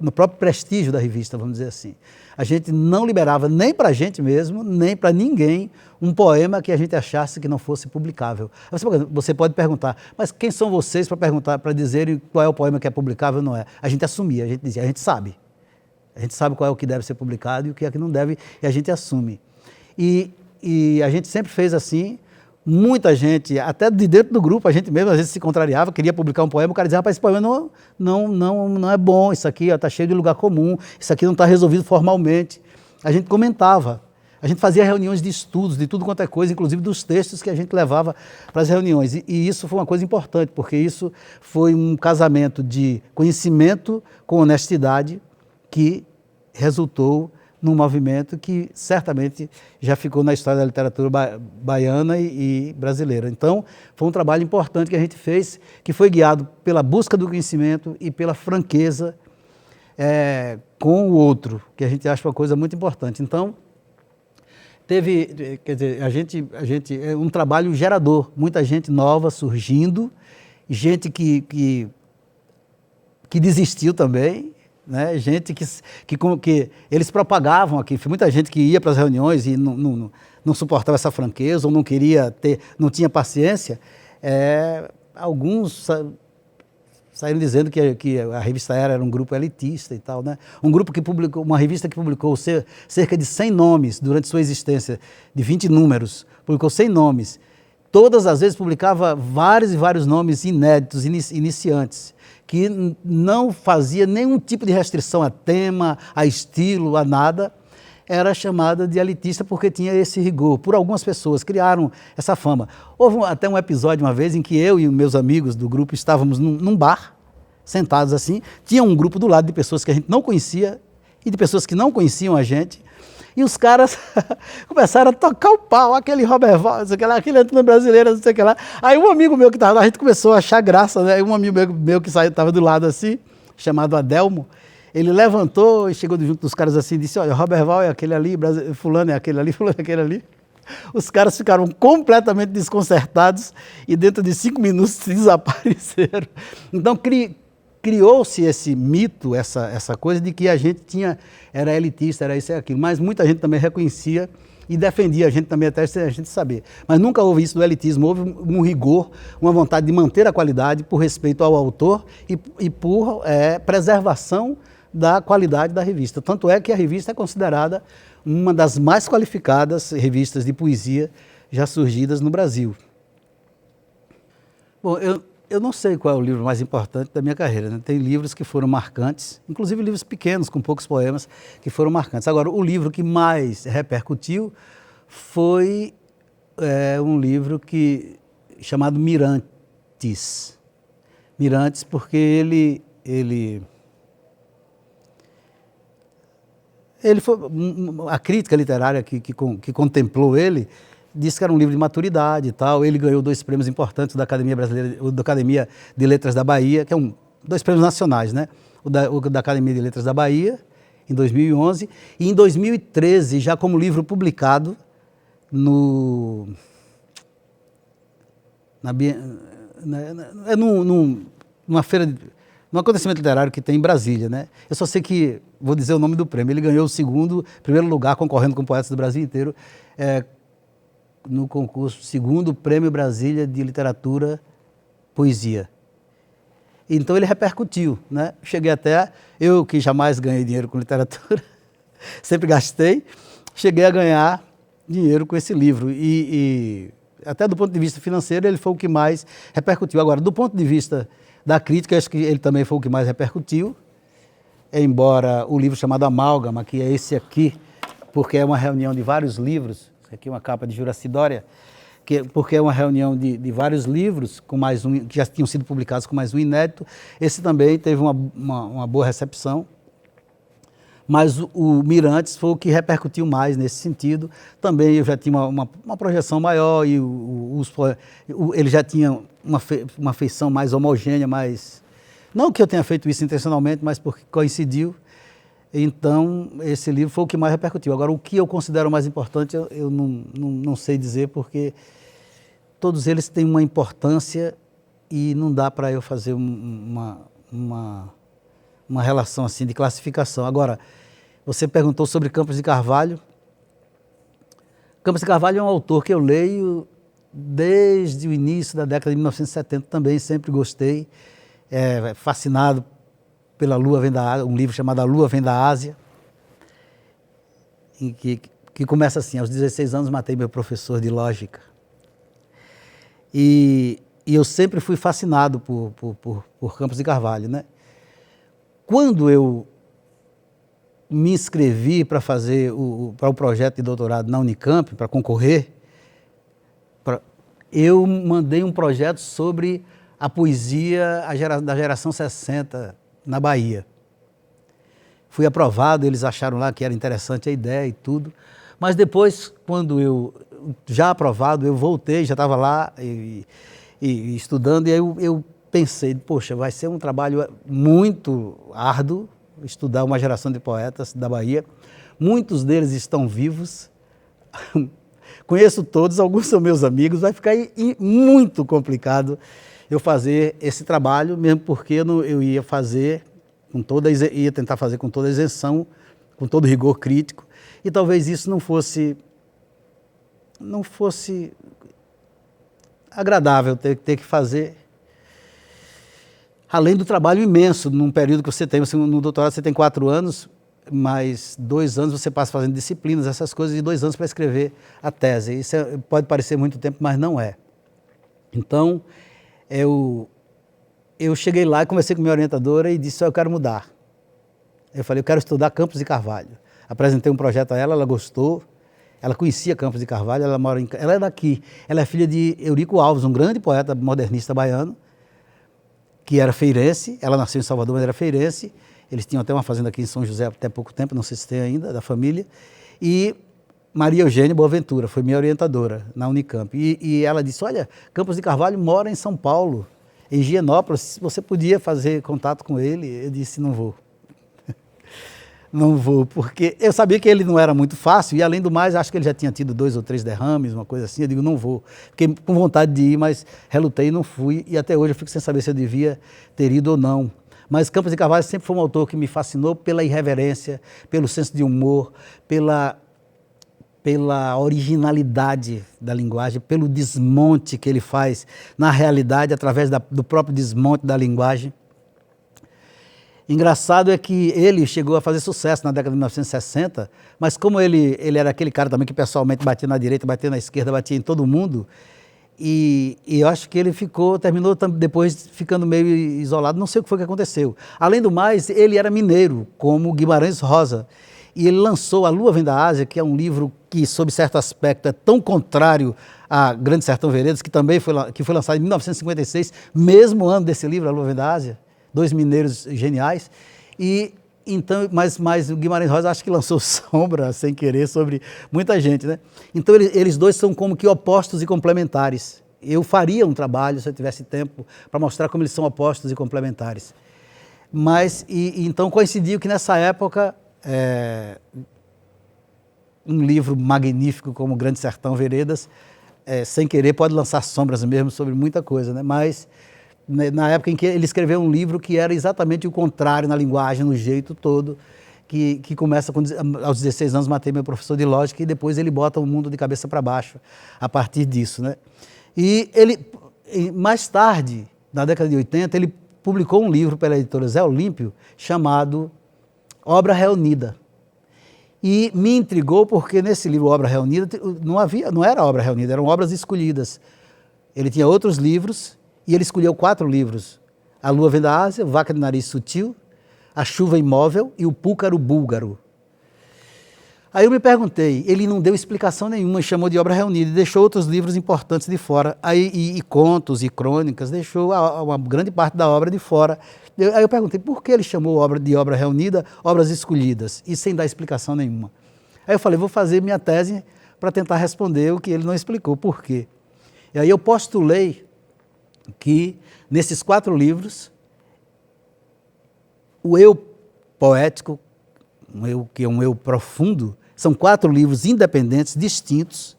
No próprio prestígio da revista, vamos dizer assim. A gente não liberava nem para a gente mesmo, nem para ninguém, um poema que a gente achasse que não fosse publicável. Você pode perguntar, mas quem são vocês para perguntar, para dizerem qual é o poema que é publicável ou não é? A gente assumia, a gente dizia, a gente sabe. A gente sabe qual é o que deve ser publicado e o que é que não deve, e a gente assume. E a gente sempre fez assim. Muita gente, até de dentro do grupo, a gente mesmo às vezes se contrariava, queria publicar um poema, o cara dizia, rapaz, esse poema não é bom, isso aqui está cheio de lugar comum, isso aqui não está resolvido formalmente. A gente comentava, a gente fazia reuniões de estudos, de tudo quanto é coisa, inclusive dos textos que a gente levava para as reuniões. E isso foi uma coisa importante, porque isso foi um casamento de conhecimento com honestidade que resultou num movimento que certamente já ficou na história da literatura baiana e brasileira. Então, foi um trabalho importante que a gente fez, que foi guiado pela busca do conhecimento e pela franqueza com o outro, que a gente acha uma coisa muito importante. Então, quer dizer, a gente é um trabalho gerador, muita gente nova surgindo, gente que desistiu também, né? Gente que eles propagavam aqui, muita gente que ia para as reuniões e não suportava essa franqueza, ou não queria não tinha paciência. Alguns saíram dizendo que a revista Era um grupo elitista e tal, né? Uma revista que publicou cerca de 100 nomes durante sua existência, de 20 números, publicou 100 nomes. Todas as vezes publicava vários e vários nomes inéditos, iniciantes, que não fazia nenhum tipo de restrição a tema, a estilo, a nada. Era chamada de elitista porque tinha esse rigor. Por algumas pessoas criaram essa fama. Houve até um episódio uma vez em que eu e meus amigos do grupo estávamos num bar, sentados assim, tinha um grupo do lado de pessoas que a gente não conhecia, e de pessoas que não conheciam a gente, e os caras começaram a tocar o pau, aquele Roberval, não sei o que lá, aquele Antônio Brasileiro, não sei o que lá. Aí um amigo meu que estava lá, a gente começou a achar graça, né? Um amigo meu que estava do lado assim, chamado Adelmo, ele levantou e chegou junto dos caras assim e disse, olha, Roberval é aquele ali, fulano é aquele ali, fulano é aquele ali. Os caras ficaram completamente desconcertados e dentro de 5 minutos desapareceram. Então criou-se esse mito, essa coisa de que a gente era elitista, era isso e aquilo, mas muita gente também reconhecia e defendia a gente também até sem a gente saber. Mas nunca houve isso do elitismo, houve um rigor, uma vontade de manter a qualidade por respeito ao autor e por preservação da qualidade da revista. Tanto é que a revista é considerada uma das mais qualificadas revistas de poesia já surgidas no Brasil. Bom, eu não sei qual é o livro mais importante da minha carreira, né? Tem livros que foram marcantes, inclusive livros pequenos, com poucos poemas, que foram marcantes. Agora, o livro que mais repercutiu foi um livro chamado Mirantes. Mirantes porque ele foi, a crítica literária que contemplou ele disse que era um livro de maturidade e tal. Ele ganhou 2 prêmios importantes da Academia Brasileira, da Academia de Letras da Bahia, que 2 prêmios nacionais, né? O da Academia de Letras da Bahia, em 2011, e em 2013, já como livro publicado numa feira, num acontecimento literário que tem em Brasília, né? Eu só sei que, vou dizer o nome do prêmio, ele ganhou o primeiro lugar, concorrendo com poetas do Brasil inteiro, no concurso 2º Prêmio Brasília de Literatura Poesia. Então ele repercutiu, né? Cheguei até, eu que jamais ganhei dinheiro com literatura, sempre gastei, cheguei a ganhar dinheiro com esse livro e até do ponto de vista financeiro ele foi o que mais repercutiu. Agora, do ponto de vista da crítica, acho que ele também foi o que mais repercutiu, embora o livro chamado Amálgama, que é esse aqui, porque é uma reunião de vários livros, aqui uma capa de Juraci Dória, porque é uma reunião de vários livros, com mais um, que já tinham sido publicados com mais um inédito. Esse também teve uma boa recepção, mas o Mirantes foi o que repercutiu mais nesse sentido. Também eu já tinha uma projeção maior e ele já tinha uma feição mais homogênea, não que eu tenha feito isso intencionalmente, mas porque coincidiu. Então, esse livro foi o que mais repercutiu. Agora, o que eu considero mais importante, eu não sei dizer, porque todos eles têm uma importância e não dá para eu fazer uma relação assim de classificação. Agora, você perguntou sobre Campos de Carvalho. Campos de Carvalho é um autor que eu leio desde o início da década de 1970 também, sempre gostei, fascinado pela Lua Vem da Ásia, um livro chamado A Lua Vem da Ásia, em que começa assim: aos 16 anos matei meu professor de lógica. E eu sempre fui fascinado por Campos de Carvalho, né? Quando eu me inscrevi para fazer para o projeto de doutorado na Unicamp, para concorrer, eu mandei um projeto sobre a poesia da geração 60 na Bahia. Fui aprovado, eles acharam lá que era interessante a ideia e tudo, mas depois, quando já aprovado, eu voltei, já estava lá e estudando, e aí eu pensei, poxa, vai ser um trabalho muito árduo, estudar uma geração de poetas da Bahia. Muitos deles estão vivos, conheço todos, alguns são meus amigos, vai ficar muito complicado eu fazer esse trabalho, mesmo porque eu ia fazer ia tentar fazer com toda a isenção, com todo rigor crítico, e talvez isso não fosse agradável ter que fazer, além do trabalho imenso, num período que você tem, no doutorado você tem 4 anos, mais 2 anos você passa fazendo disciplinas, essas coisas, e 2 anos para escrever a tese. Isso pode parecer muito tempo, mas não é. Então, eu cheguei lá e conversei com minha orientadora e disse: eu quero mudar. Eu falei: eu quero estudar Campos de Carvalho. Apresentei um projeto a ela gostou, ela conhecia Campos de Carvalho, ela é daqui, ela é filha de Eurico Alves, um grande poeta modernista baiano, que era feirense, ela nasceu em Salvador, mas era feirense. eles tinham até uma fazenda aqui em São José até pouco tempo, não sei se tem ainda, da família, e Maria Eugênia Boaventura foi minha orientadora na Unicamp, e ela disse, olha, Campos de Carvalho mora em São Paulo, em Higienópolis, você podia fazer contato com ele? Eu disse, não vou. Não vou, porque eu sabia que ele não era muito fácil, e além do mais, acho que ele já tinha tido 2 ou 3 derrames, uma coisa assim, eu digo, não vou. Fiquei com vontade de ir, mas relutei e não fui, e até hoje eu fico sem saber se eu devia ter ido ou não. Mas Campos de Carvalho sempre foi um autor que me fascinou pela irreverência, pelo senso de humor, pela originalidade da linguagem, pelo desmonte que ele faz na realidade, através do próprio desmonte da linguagem. Engraçado é que ele chegou a fazer sucesso na década de 1960, mas como ele era aquele cara também que pessoalmente batia na direita, batia na esquerda, batia em todo mundo, e eu acho que ele terminou depois ficando meio isolado, não sei o que foi que aconteceu. Além do mais, ele era mineiro, como Guimarães Rosa, e ele lançou A Lua Vem da Ásia, que é um livro que, sob certo aspecto, é tão contrário a Grande Sertão Veredas, que também foi lançado em 1956, mesmo ano desse livro, A Lua Vem da Ásia, 2 mineiros geniais, e então, mas o Guimarães Rosa acho que lançou sombra, sem querer, sobre muita gente, né? Então eles dois são como que opostos e complementares. Eu faria um trabalho, se eu tivesse tempo, para mostrar como eles são opostos e complementares. Mas, então coincidiu que nessa época, um livro magnífico como Grande Sertão Veredas, sem querer, pode lançar sombras mesmo sobre muita coisa, né? Mas na época em que ele escreveu um livro que era exatamente o contrário na linguagem, no jeito todo, que começa aos 16 anos matei meu professor de lógica, e depois ele bota o mundo de cabeça para baixo a partir disso, né? E mais tarde, na década de 80, ele publicou um livro pela editora Zé Olímpio chamado Obra Reunida. E me intrigou porque nesse livro Obra Reunida não era obra reunida, eram obras escolhidas. Ele tinha outros livros e ele escolheu 4 livros: A Lua Vem da Ásia, Vaca de Nariz Sutil, A Chuva Imóvel e O Púcaro Búlgaro. Aí eu me perguntei, ele não deu explicação nenhuma, chamou de obra reunida e deixou outros livros importantes de fora, e contos e crônicas, deixou uma grande parte da obra de fora. Aí eu perguntei, por que ele chamou de obra reunida, obras escolhidas, e sem dar explicação nenhuma? Aí eu falei, vou fazer minha tese para tentar responder o que ele não explicou, por quê? E aí eu postulei que nesses 4 livros, o eu poético, que é um eu profundo, são 4 livros independentes, distintos,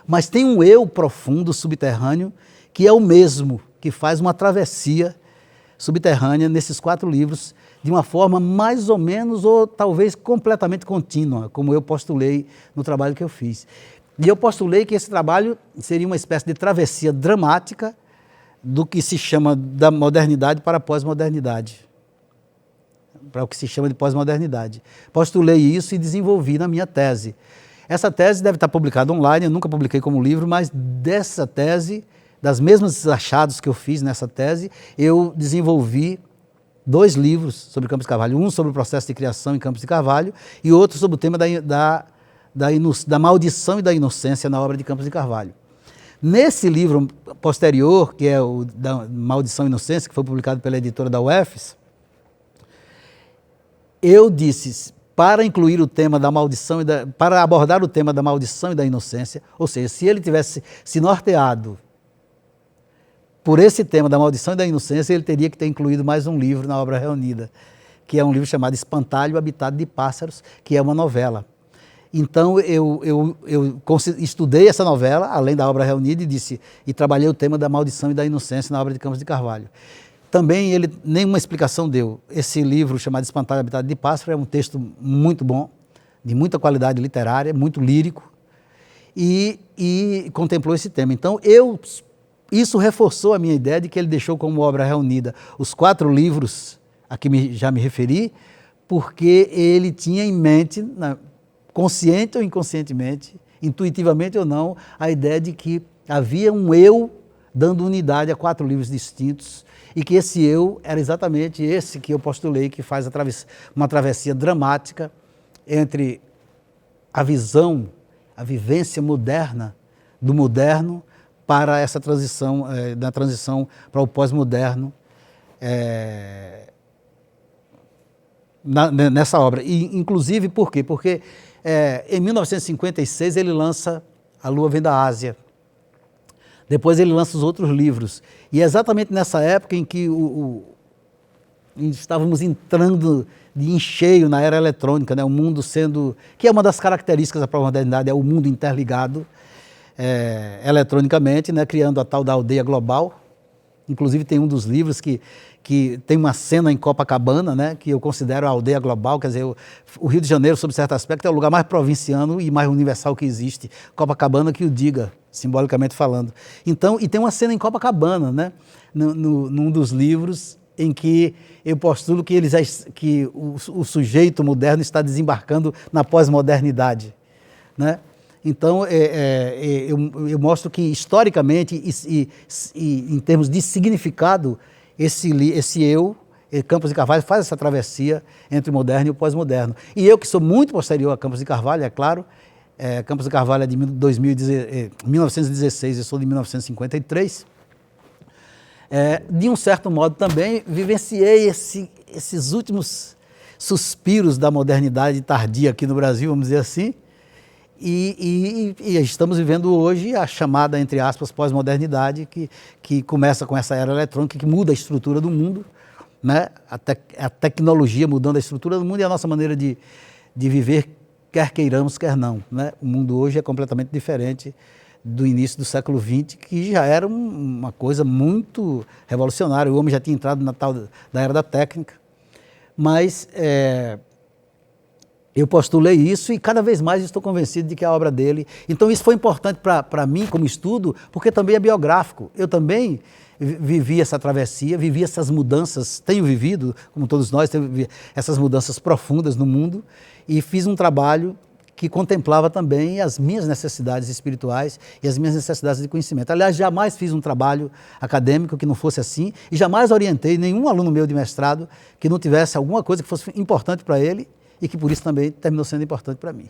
mas tem um eu profundo, subterrâneo, que é o mesmo, que faz uma travessia subterrânea nesses 4 livros, de uma forma mais ou menos, ou talvez completamente contínua, como eu postulei no trabalho que eu fiz. E eu postulei que esse trabalho seria uma espécie de travessia dramática do que se chama da modernidade para a pós-modernidade, para o que se chama de pós-modernidade. Postulei isso e desenvolvi na minha tese. Essa tese deve estar publicada online, eu nunca publiquei como livro, mas dessa tese, das mesmas achados que eu fiz nessa tese, eu desenvolvi 2 livros sobre Campos de Carvalho, um sobre o processo de criação em Campos de Carvalho e outro sobre o tema da maldição e da inocência na obra de Campos de Carvalho. Nesse livro posterior, que é o da Maldição e Inocência, que foi publicado pela editora da UFES, eu disse, para incluir o tema da maldição para abordar o tema da maldição e da inocência, ou seja, se ele tivesse se norteado por esse tema da maldição e da inocência, ele teria que ter incluído mais um livro na obra reunida, que é um livro chamado Espantalho Habitado de Pássaros, que é uma novela. Então eu estudei essa novela, além da obra reunida, e trabalhei o tema da maldição e da inocência na obra de Campos de Carvalho. Também ele nenhuma explicação deu. Esse livro chamado Espantalho Habitado de Pássaro é um texto muito bom, de muita qualidade literária, muito lírico, e contemplou esse tema. Então isso reforçou a minha ideia de que ele deixou como obra reunida os 4 livros a que já me referi, porque ele tinha em mente, consciente ou inconscientemente, intuitivamente ou não, a ideia de que havia um eu dando unidade a 4 livros distintos, e que esse eu era exatamente esse que eu postulei, que faz uma travessia dramática entre a visão, a vivência moderna do moderno para essa transição, da transição para o pós-moderno, nessa obra. E, inclusive, por quê? Porque em 1956 ele lança A Lua Vem da Ásia. Depois ele lança os outros livros. E é exatamente nessa época em que estávamos entrando de encheio na era eletrônica, né? O mundo sendo... que é uma das características da pós-modernidade, é o mundo interligado eletronicamente, né? Criando a tal da aldeia global. Inclusive tem um dos livros que tem uma cena em Copacabana, né? Que eu considero a aldeia global, quer dizer, o Rio de Janeiro, sob certo aspecto, é o lugar mais provinciano e mais universal que existe. Copacabana que o diga, simbolicamente falando. Então, e tem uma cena em Copacabana, né? Num dos livros, em que eu postulo que o sujeito moderno está desembarcando na pós-modernidade, né? Então, eu mostro que, historicamente e em termos de significado, esse eu, Campos de Carvalho, faz essa travessia entre o moderno e o pós-moderno. E eu, que sou muito posterior a Campos de Carvalho, é claro, Campos de Carvalho é de 1916, eu sou de 1953, de um certo modo também vivenciei esses últimos suspiros da modernidade tardia aqui no Brasil, vamos dizer assim, e estamos vivendo hoje a chamada, entre aspas, pós-modernidade, que começa com essa era eletrônica, que muda a estrutura do mundo, né? A tecnologia mudando a estrutura do mundo e a nossa maneira de viver, quer queiramos, quer não, né? O mundo hoje é completamente diferente do início do século XX, que já era uma coisa muito revolucionária. O homem já tinha entrado na tal da era da técnica. Mas eu postulei isso e cada vez mais estou convencido de que é a obra dele. Então isso foi importante para mim como estudo, porque também é biográfico. Eu também vivi essa travessia, vivi essas mudanças, tenho vivido, como todos nós, essas mudanças profundas no mundo e fiz um trabalho que contemplava também as minhas necessidades espirituais e as minhas necessidades de conhecimento. Aliás, jamais fiz um trabalho acadêmico que não fosse assim e jamais orientei nenhum aluno meu de mestrado que não tivesse alguma coisa que fosse importante para ele e que por isso também terminou sendo importante para mim.